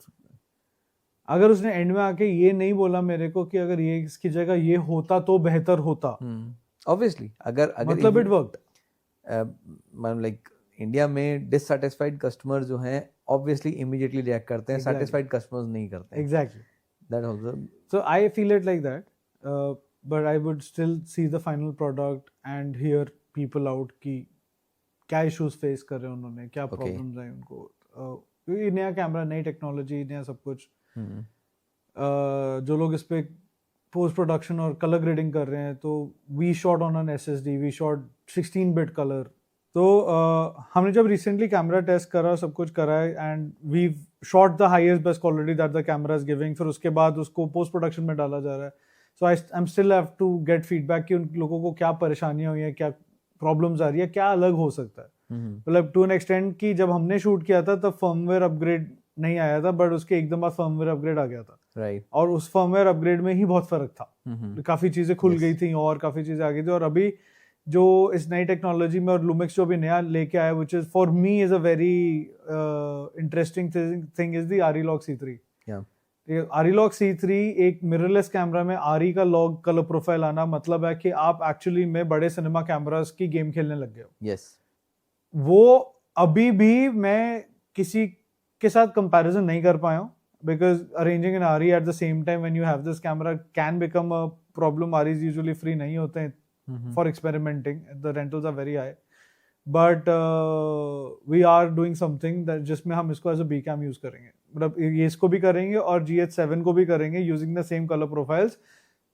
अगर उसने एंड में आके ये नहीं बोला मेरे को कि अगर ये इसकी जगह ये होता तो बेहतर होता, Obviously, अगर मतलब इट वर्कड. मतलब लाइक इंडिया में डिससैटिस्फाइड कस्टमर जो हैं ऑब्वियसली इमीडिएटली रिएक्ट करते हैं, सैटिस्फाइड कस्टमर्स नहीं करते हैं. Exactly. That also. So I feel it like that, but I would still see the final product and hear people out कि क्या इश्यूज फेस कर रहे हैं उन्होंने, क्या प्रॉब्लम्स हैं उनको. क्योंकि नया कैमरा, नई टेक्नोलॉजी, नया सब कुछ. जो लोग इस पे पोस्ट प्रोडक्शन और कलर ग्रेडिंग कर रहे हैं, तो we shot on an SSD, we shot 16-bit colour. तो हमने जब रिसेंटली कैमरा टेस्ट करा, सब कुछ करा है, and we shot the highest best quality that the camera is giving. फिर उसके बाद उसको पोस्ट प्रोडक्शन में डाला जा रहा है. So I am still have to get feedback कि उन लोगों को क्या परेशानियां हुई हैं, क्या प्रॉब्लम्स आ रही है, क्या अलग हो सकता है. मतलब टू एन एक्सटेंट कि जब हमने शूट किया था तब फर्मवेयर अपग्रेड नहीं आया था, बट उसके एकदम बाद फर्मवेयर अपग्रेड आ गया था. राइट. और उस फर्मवेयर अपग्रेड में ही बहुत फर्क था. काफी चीजें खुल Yes. गई थी और काफी चीजें आ गई थी. और अभी जो इस नई टेक्नोलॉजी में और लुमिक्स जो भी नया लेके आया, which is for me is a very interesting thing, is the आरी-लॉग C3. आरी-लॉग C3 एक मिररलेस कैमरा में आरी का लॉग कलर प्रोफाइल आना मतलब है कि आप एक्चुअली में बड़े सिनेमा कैमरास की गेम खेलने लग गए हो. यस. वो अभी भी मैं किसी के साथ कंपैरिजन नहीं कर पाया हूँ, because arranging an RE at the same time when you have this camera can become a problem. REs usually free नहीं होते हैं for experimenting. The rentals are very high, but we are doing something that जिसमें हम इसको as a B cam use करेंगे. मतलब ये इसको भी करेंगे और GH7 को भी करेंगे using the same color profiles.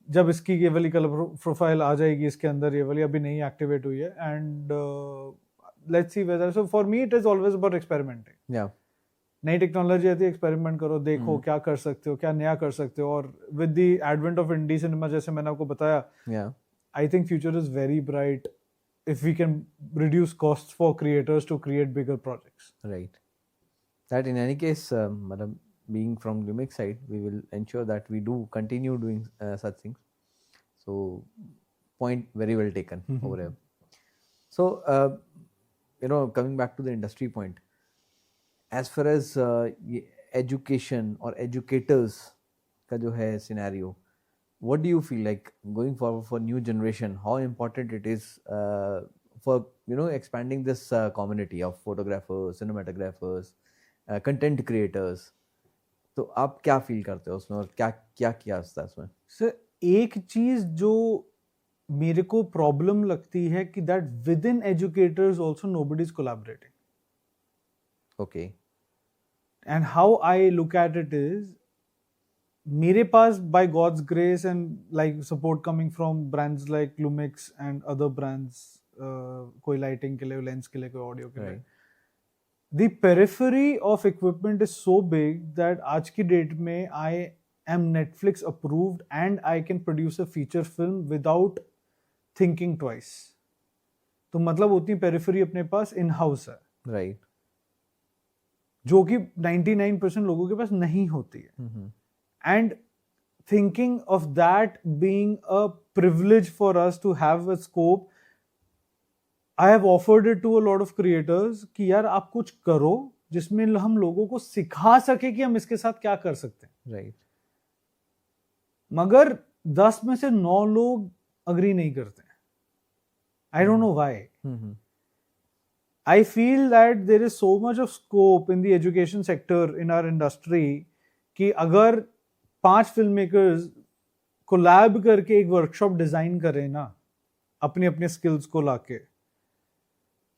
जब इसकी ये वाली कलर प्रोफाइल आ जाएगी इसके अंदर, ये वाली अभी नहीं एक्टिवेट हुई है, and let's see whether. So for me it is always about experimenting. Yeah. नई टेक्नोलॉजी आती है, एक्सपेरिमेंट करो, देखो क्या कर सकते हो, क्या नया कर सकते हो. और with the advent of indie cinema, जैसे मैंने आपको बताया, I think future is very bright if we can reduce costs for creators to create bigger projects. Right. That in any case, madam, being from Lumix side, we will ensure that we do continue doing such things. So, point very well taken over here. So, coming back to the industry point, as far as education or educators का जो है scenario, what do you feel like going forward for new generation? How important it is for expanding this community of photographers, cinematographers, content creators? तो आप क्या फील करते हो उसमें और क्या किया उसका उसमें? सर, एक चीज जो मेरे को प्रॉब्लम लगती है कि that within educators also nobody is collaborating. Okay. And how I look at it is, मेरे पास by God's grace and like support coming from brands like Lumix and other brands, कोई lighting के लिए, lens के लिए, कोई audio के लिए, the periphery of equipment is so big that आज की डेट में am Netflix approved and I can produce a feature film without thinking twice. तो मतलब उतनी पेरिफेरी अपने पास इन हाउस है, राइट, जो कि 99% लोगों के पास नहीं होती है. And thinking of that being a privilege for us to have a scope, I have offered it to a lot of creators कि यार आप कुछ करो जिसमें हम लोगों को सिखा सके कि हम इसके साथ क्या कर सकते हैं. राइट, मगर 10 में से 9 लोग अग्री नहीं करते हैं. I don't know why. I feel that there is so much of scope in the education sector in our industry कि अगर 5 फिल्म मेकर्स कोलैब करके एक वर्कशॉप डिजाइन करें ना अपने अपने स्किल्स को लाके,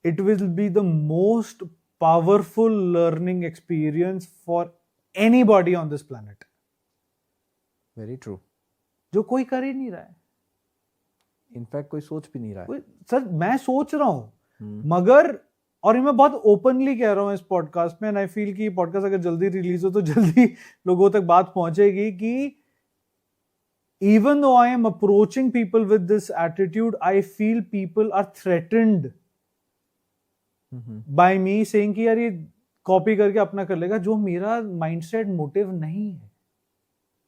it will be the most powerful learning experience for anybody on this planet. Very true. जो कोई कर ही नहीं रहा है. इनफैक्ट कोई सोच भी नहीं रहा है. सर मैं सोच रहा हूं, मगर और मैं बहुत ओपनली कह रहा हूं इस पॉडकास्ट में, एंड आई फील कि पॉडकास्ट अगर जल्दी रिलीज हो तो जल्दी लोगों तक बात पहुंचेगी कि even though I am approaching people with this attitude, I feel people are threatened by me saying कि यार ये कॉपी करके अपना कर लेगा. जो मेरा माइंडसेट मोटिव नहीं है,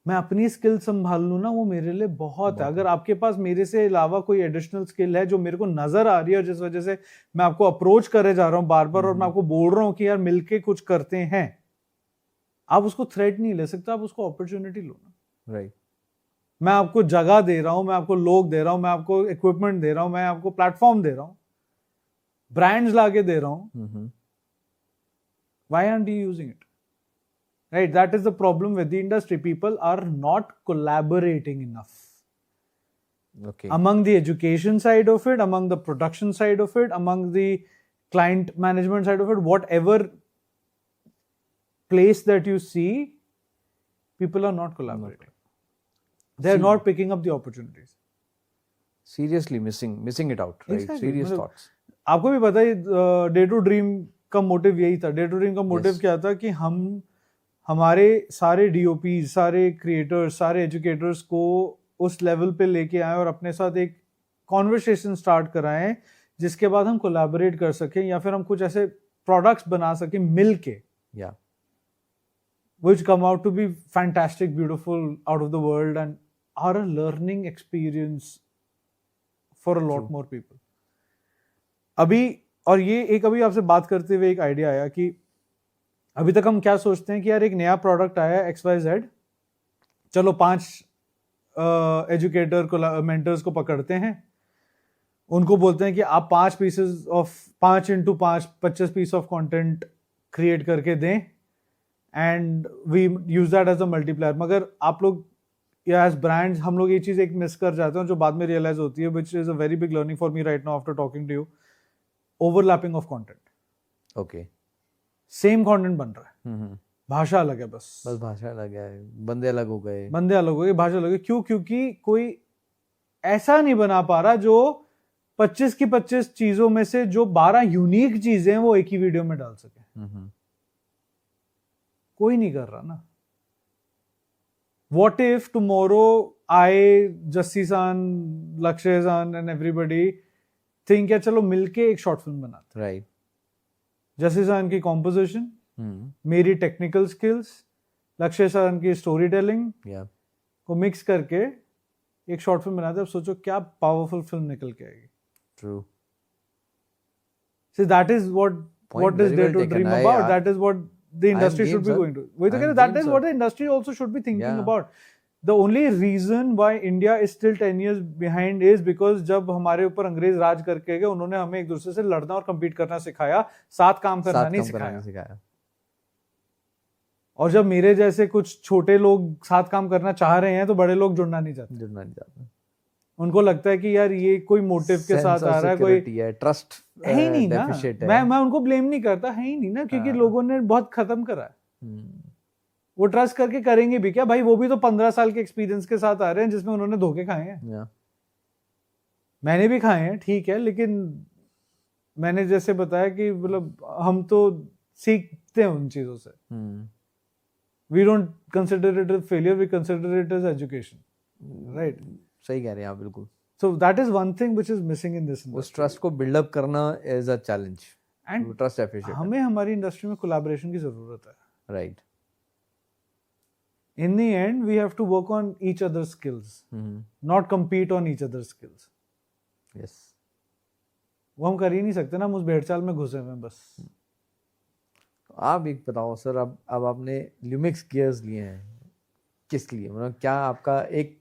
मैं अपनी स्किल संभाल लूं ना, वो मेरे लिए बहुत है. अगर आपके पास मेरे से अलावा कोई एडिशनल स्किल है जो मेरे को नजर आ रही है और जिस वजह से मैं आपको अप्रोच करे जा रहा हूं बार बार और मैं आपको बोल रहा हूं कि यार मिलके कुछ करते हैं, आप उसको थ्रेट नहीं ले सकते, आप उसको अपॉर्चुनिटी लो ना. राइट. मैं आपको जगह दे रहा हूं, मैं आपको लोग दे रहा हूं, मैं आपको इक्विपमेंट दे रहा हूं, मैं आपको प्लेटफॉर्म दे रहा हूं, ब्रांड्स लाके दे रहा हूं. Why aren't you using it? Right, that is the problem with the industry. People are not collaborating enough. Okay. Among the education side of it, among the production side of it, among the client management side of it, whatever place that you see, people are not collaborating. They're not picking up the opportunities. Seriously missing it out, right? Exactly. Serious thoughts. आपको भी पता है डे टू ड्रीम का मोटिव यही था. डे टू ड्रीम का मोटिव क्या था कि हम हमारे सारे DOPs, सारे क्रिएटर्स, सारे एजुकेटर्स को उस लेवल पे लेके आए और अपने साथ एक कॉन्वर्सेशन स्टार्ट कराएं जिसके बाद हम कोलैबोरेट कर सकें या फिर हम कुछ ऐसे प्रोडक्ट्स बना सकें मिल के, which come out to be fantastic, beautiful, out of the world and are a learning experience for a lot more people. अभी और ये एक अभी आपसे बात करते हुए एक आइडिया आया कि अभी तक हम क्या सोचते हैं कि यार एक नया प्रोडक्ट आया XYZ, चलो 5 एजुकेटर को मेंटर्स को पकड़ते हैं, उनको बोलते हैं कि आप 5 pieces of 5 into 5 25 piece of content create करके दें and we use that as a multiplier. मगर आप लोग या एज ब्रांड्स हम लोग ये चीज एक मिस कर जाते हैं जो बाद में रियलाइज होती है, which is a very big learning for me right now after talking to you. Overlapping of content. Okay. Same content बन रहा है, भाषा अलग है, बस भाषा अलग है, बंदे अलग हो गए, भाषा अलग है. क्यों? क्योंकि कोई ऐसा नहीं बना पा रहा जो 25 की 25 चीजों में से जो 12 यूनिक चीजें हैं वो एक ही वीडियो में डाल सके. कोई नहीं कर रहा ना. What if tomorrow I, Jassi san, Lakshay san and everybody think या चलो मिलके एक शॉर्ट फिल्म बनाते. राइट. जस्सी सान की कॉम्पोजिशन, मेरी टेक्निकल स्किल्स, लक्ष्य सान की स्टोरी टेलिंग को मिक्स करके एक शॉर्ट फिल्म बनाते. अब सोचो क्या पावरफुल फिल्म निकल के आएगी. True. So that is what is Dare to Dream about. That is what the industry should be going to. That is what the industry also should be thinking about. The only reason why India is still 10 years behind is because जब हमारे ऊपर अंग्रेज राज करके गए, उन्होंने हमें एक दूसरे से लड़ना और compete करना सिखाया, साथ काम करना नहीं सिखाया. और जब मेरे जैसे कुछ छोटे लोग साथ काम करना चाह रहे हैं तो बड़े लोग जुड़ना नहीं चाहते. उनको लगता है कि यार ये कोई मोटिव के साथ आ रहा है, कोई ट्रस्ट है ही नहीं ना. मैं उनको ब्लेम नहीं करता, है ही नहीं ना, क्योंकि लोगों ने बहुत खत्म करा है. वो ट्रस्ट करके करेंगे भी क्या भाई? वो भी तो 15 साल के एक्सपीरियंस के साथ आ रहे हैं जिसमें उन्होंने धोखे खाए हैं. मैंने भी खाए हैं, ठीक है, लेकिन मैंने जैसे बताया कि मतलब हम तो सीखते हैं उन चीजों से. We don't consider it as failure, we consider it as education. Right. सही कह रहे हैं आप बिल्कुल. So that is one thing which is missing in this उस industry. ट्रस्ट को बिल्डअप करना is a challenge. And trust efficient. हमें हमारी इंडस्ट्री में कोलैबोरेशन की जरूरत है. Right. In the end, we have to work on each other's skills, not compete on each other's skills. Yes. वो हम कर ही नहीं सकते ना, हम उस भेड़चाल में घुसे हुए हैं बस. आप एक बताओ सर, अब आपने ल्यूमिक्स गियर्स लिए हैं, किस लिए, मतलब क्या आपका एक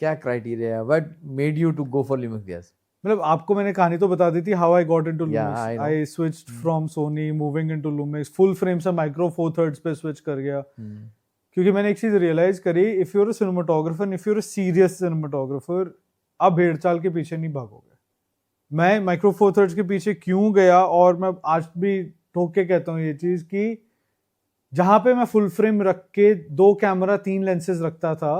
क्या क्राइटेरिया है, what made you to go for Lumix gears? मतलब आपको मैंने कहानी तो बता दी थी, how I got into Yeah, Lumix. I know. I switched from Sony moving into Lumix, full frame से माइक्रो फोर थर्ड्स पे स्विच कर गया. क्योंकि मैंने एक चीज रियलाइज करी, if you're a cinematographer, if you're a serious cinematographer, आप भेड़चाल के पीछे नहीं भागोगे. मैं माइक्रो फोर थर्ड्स के पीछे क्यों गया, और मैं आज भी ठोक के कहता हूँ ये चीज कि जहां पे मैं फुल फ्रेम रख के 2 कैमरा 3 लेंसेज रखता था,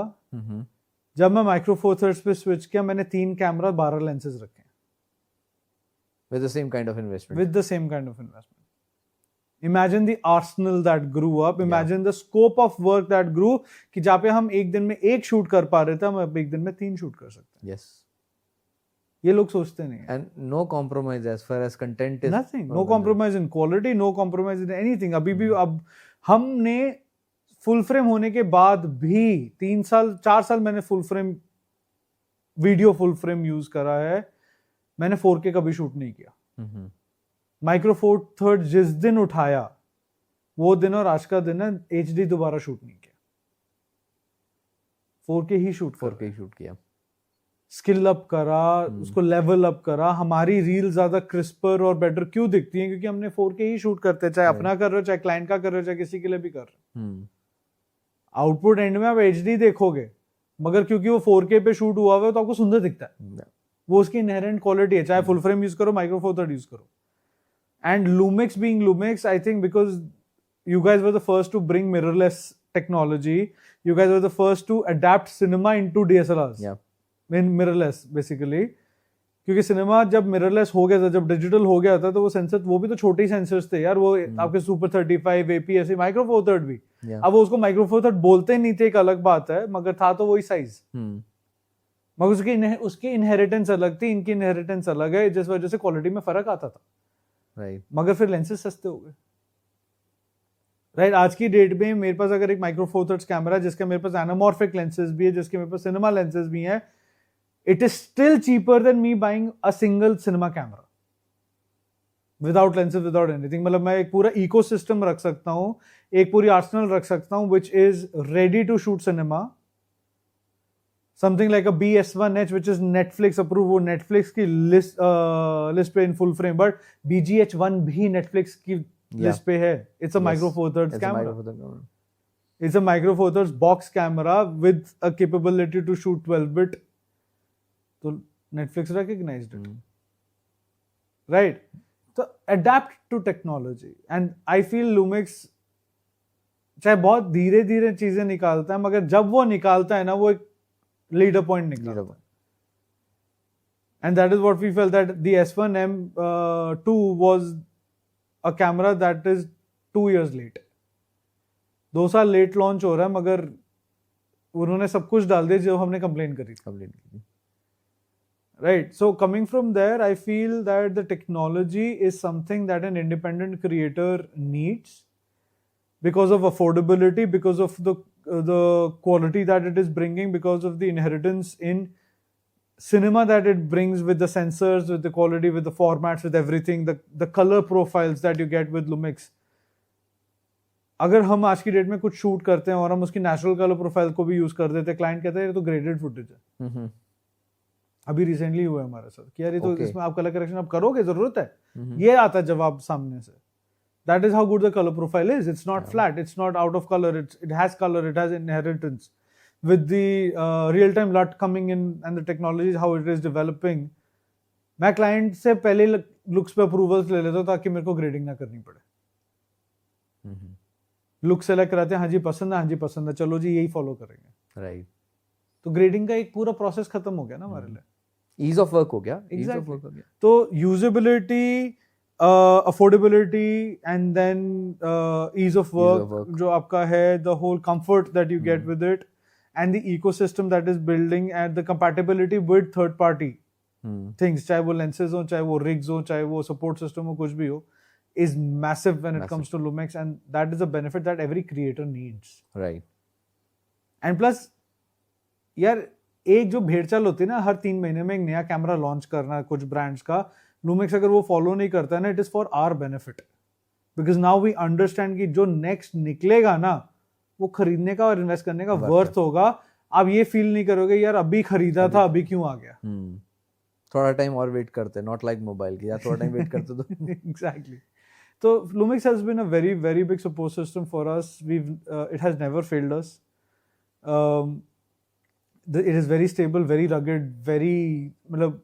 जब मैं माइक्रो फोर थर्ड्स पे स्विच किया, मैंने 3 कैमरा 12 लेंसेज रखे with the same kind of investment. with the same kind of investment. Imagine the arsenal that grew up. Imagine the scope of work that grew. कि जहाँ पे हम एक दिन में 1 शूट कर पा रहे थे, हम अब एक दिन में 3 शूट कर सकते हैं. यस. ये लोग सोचते नहीं हैं. And no compromise as far as content is. Nothing. No compromise in quality. No compromise in anything. अभी भी अब हमने फुल फ्रेम होने के बाद भी 3 साल 4 साल मैंने full frame video full frame use करा है. मैंने 4K कभी शूट नहीं किया. माइक्रो फोर थर्ड जिस दिन उठाया, वो दिन और आज का दिन है, HD दोबारा शूट नहीं किया. 4K ही शूट 4K शूट किया. स्किल अप करा, उसको लेवल अप करा. हमारी रील ज्यादा क्रिस्पर और बेटर क्यों दिखती हैं? क्योंकि हमने 4K ही शूट करते हैं, चाहे अपना कर रहे हो, चाहे क्लाइंट का कर रहे हो, चाहे किसी के लिए भी कर रहे हो. आउटपुट एंड में आप HD देखोगे, मगर क्योंकि वो 4K पे शूट हुआ हुआ है तो आपको सुंदर दिखता है. वो उसकी इनहेरेंट क्वालिटी है, चाहे फुल फ्रेम यूज करो, माइक्रो फोर थर्ड यूज करो. And Lumix being Lumix, I think because you guys were the first to bring mirrorless technology, you guys were the first to adapt cinema into DSLRs. Yeah. In mirrorless basically. क्योंकि सिनेमा जब मिररलेस हो गया था, जब डिजिटल हो गया था, तो वो सेंसर, वो भी तो छोटे ही सेंसर्स थे यार. वो आपके super 35 APS micro four third भी. अब वो उसको माइक्रो फोर थर्ड बोलते नहीं थे, एक अलग बात है, मगर था तो वही साइज. मगर उसकी इनहेरिटेंस अलग थी, इनकी इनहेरिटेंस अलग है, जिस वजह से क्वालिटी में फर्क आता था. राइट. मगर फिर लेंसेज सस्ते हो गए. राइट. आज की डेट में मेरे पास अगर एक माइक्रो फोर थर्ड्स कैमरा, जिसके मेरे पास एनामॉर्फिक लेंसेज भी है, जिसके मेरे पास सिनेमा लेंसेज भी हैं, it is still cheaper than me buying a single cinema camera without lenses, without anything. मतलब मैं एक पूरा इकोसिस्टम रख सकता हूं, एक पूरी आर्सेनल रख सकता हूं which is ready to shoot cinema. Something like a BS1H which is Netflix approved, वो Netflix की लिस्ट पे in full frame, but BGH1 भी Netflix की लिस्ट पे है. It's a micro four thirds camera. It's a micro four thirds box camera with a capability to shoot 12-bit. तो Netflix recognized it. Right? So adapt to technology. And I feel Lumix चाहे बहुत धीरे धीरे चीजें निकालता है, मगर जब वो निकालता है ना, वो एक लीडर पॉइंट निकालता है. And that is what we felt, that the S1M2 was a camera that is 2 years late. 2 साल लेट लॉन्च हो रहा है, मगर उन्होंने सब कुछ डाल दिया जो हमने कंप्लेन करी थी. Right. So coming from there, I feel that the technology is something that an independent creator needs because of affordability, because of the quality that it is bringing, because of the inheritance in cinema that it brings, with the sensors, with the quality, with the formats, with everything, the color profiles that you get with Lumix. अगर हम आज की डेट में कुछ शूट करते हैं और हम उसकी नेचुरल कलर प्रोफाइल को भी यूज कर देते हैं, क्लाइंट कहता है ये तो ग्रेडेड फुटेज है. अभी रिसेंटली हुआ है हमारे साथ कि यार ये तो इसमें आप कलर करेक्शन आप करोगे, जरूरत है. ये आता है जवाब सामने से. That is how good the color profile is. It's not flat. It's not out of color. It has color. It has inheritance. With the real-time LUT coming in and the technology how it is developing, मैं क्लाइंट से पहले लुक्स पे अप्रूवल्स ले लेता हूँ ताकि मेरे को ग्रेडिंग ना करनी पड़े. लुक सेलेक्ट कराते हैं, हाँ जी पसंद है, हाँ जी पसंद है, चलो जी यही फॉलो करेंगे. राइट. तो ग्रेडिंग का एक पूरा प्रोसेस खत्म हो गया ना हमारे लिए. ईज ऑफ वर्क हो गया. Exactly. तो usability, affordability and then ease of work, work. जो आपका है, the whole comfort that you get with it, and the ecosystem that is building and the compatibility with third party things, चाहे वो lenses हो, चाहे वो rigs हो, चाहे वो support system हो, कुछ भी हो, is massive when it comes to Lumix, and that is a benefit that every creator needs. Right. And plus यार एक जो भेड़चाल होती है ना, हर 3 महीने में एक नया कैमरा लॉन्च करना कुछ ब्रांड्स का, लूमिक्स अगर वो फॉलो नहीं करता है ना, it is for our benefit, because now we understand कि जो नेक्स्ट निकलेगा ना वो खरीदने का और इन्वेस्ट करने का वर्थ होगा. आप ये फील नहीं करोगे यार अभी खरीदा था अभी क्यों आ गया. थोड़ा टाइम और वेट करते, नॉट लाइक मोबाइल की, यार थोड़ा टाइम वेट करते तो exactly. So Lumix has been a very, very big support system for us. It has never failed us. It is very stable, very rugged, very, मतलब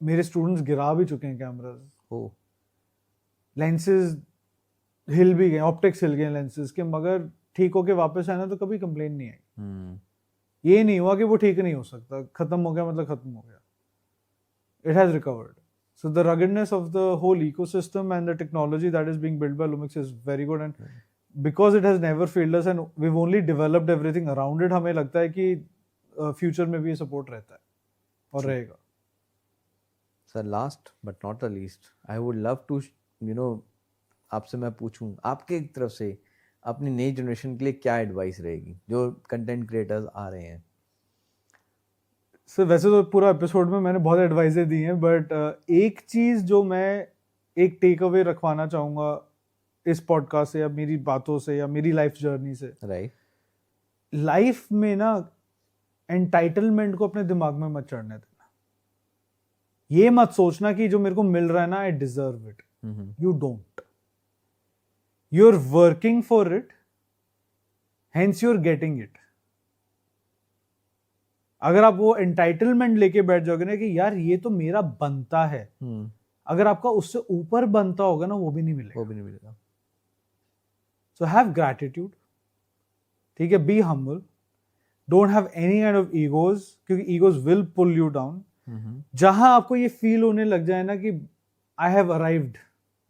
मेरे स्टूडेंट्स गिरा भी चुके हैं कैमरास. Oh. लेंसेज हिल भी गए, ऑप्टिक्स हिल गए लेंसेज के, मगर ठीक होके वापस आना तो कभी कंप्लेन नहीं आई. ये नहीं हुआ कि वो ठीक नहीं हो सकता, खत्म हो गया मतलब खत्म हो गया. It has recovered. So the ruggedness of the whole ecosystem and the technology that is being built by Lumix is very good, and because it has never failed us and we've only developed everything around it, हमें लगता है कि फ्यूचर में भी ये सपोर्ट रहता है और रहेगा. Sir, last but not the least, I would love to, आपसे मैं पूछूं आपके तरफ से अपनी नई जनरेशन के लिए क्या एडवाइस रहेगी जो कंटेंट क्रिएटर्स आ रहे हैं. सर वैसे तो पूरा एपिसोड में मैंने बहुत एडवाइजें दी हैं, बट एक चीज़ जो मैं एक टेक अवे रखवाना चाहूँगा इस पॉडकास्ट से या मेरी बातों से या मेरी लाइफ जर्नी से, राइट, लाइफ में ना एंटाइटलमेंट को अपने दिमाग में मत चढ़ने देना. ये मत सोचना कि जो मेरे को मिल रहा है ना I deserve it. You don't. You are working for it, hence you are getting it. अगर आप वो एंटाइटलमेंट लेके बैठ जाओगे ना कि यार ये तो मेरा बनता है, अगर आपका उससे ऊपर बनता होगा ना वो भी नहीं मिलेगा. So have gratitude. ठीक है, be humble, don't have any kind of egos, क्योंकि egos will pull you down. जहां आपको ये फील होने लग जाए ना कि आई हैव अराइव्ड,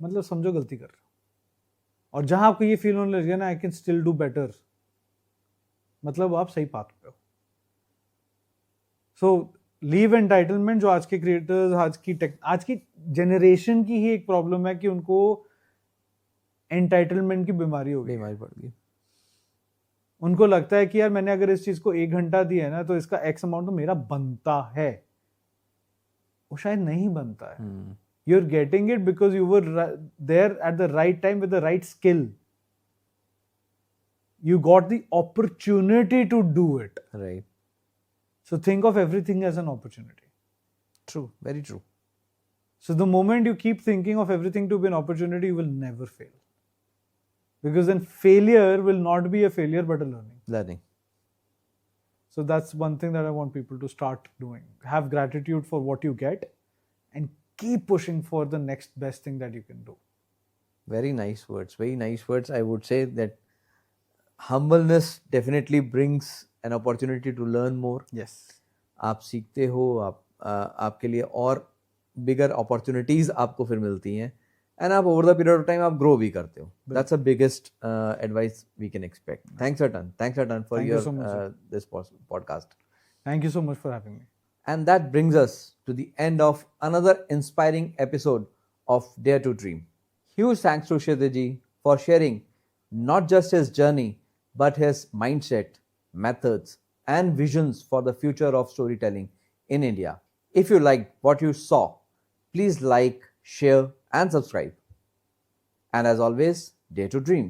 मतलब समझो गलती कर रहे हो. और जहां आपको ये फील होने लग जाए ना I can still do better, मतलब आप सही पाथ पे हो. सो लीव एंटाइटलमेंट, जो आज के क्रिएटर्स, आज की जनरेशन की ही एक प्रॉब्लम है कि उनको एंटाइटलमेंट की बीमारी हो गई, बीमारी पड़ गई. उनको लगता है कि यार मैंने अगर इस चीज को 1 घंटा दिया है ना तो इसका एक्स अमाउंट तो मेरा बनता है. वो शायद नहीं बनता है. You are getting it because you were there at the right time with the right skill. You got the opportunity to do it. Right. So think of everything as an opportunity. True, very true. So the moment you keep thinking of everything to be an opportunity, you will never fail. Because then failure will not be a failure but a learning. So that's one thing that I want people to start doing. Have gratitude for what you get and keep pushing for the next best thing that you can do. Very nice words. Very nice words. I would say that humbleness definitely brings an opportunity to learn more. Yes. आप सीखते हो, आपके लिए और bigger opportunities आपको फिर मिलती हैं, and आप over the period of time आप grow भी करते हो. That's the biggest advice we can expect. Thanks a ton for Thank your you so much, this podcast. Thank you so much for having me. And that brings us to the end of another inspiring episode of Dare to Dream. Huge thanks to Kshitij for sharing not just his journey but his mindset, methods, and visions for the future of storytelling in India. If you liked what you saw, please like, share, and subscribe. And as always, dare to dream.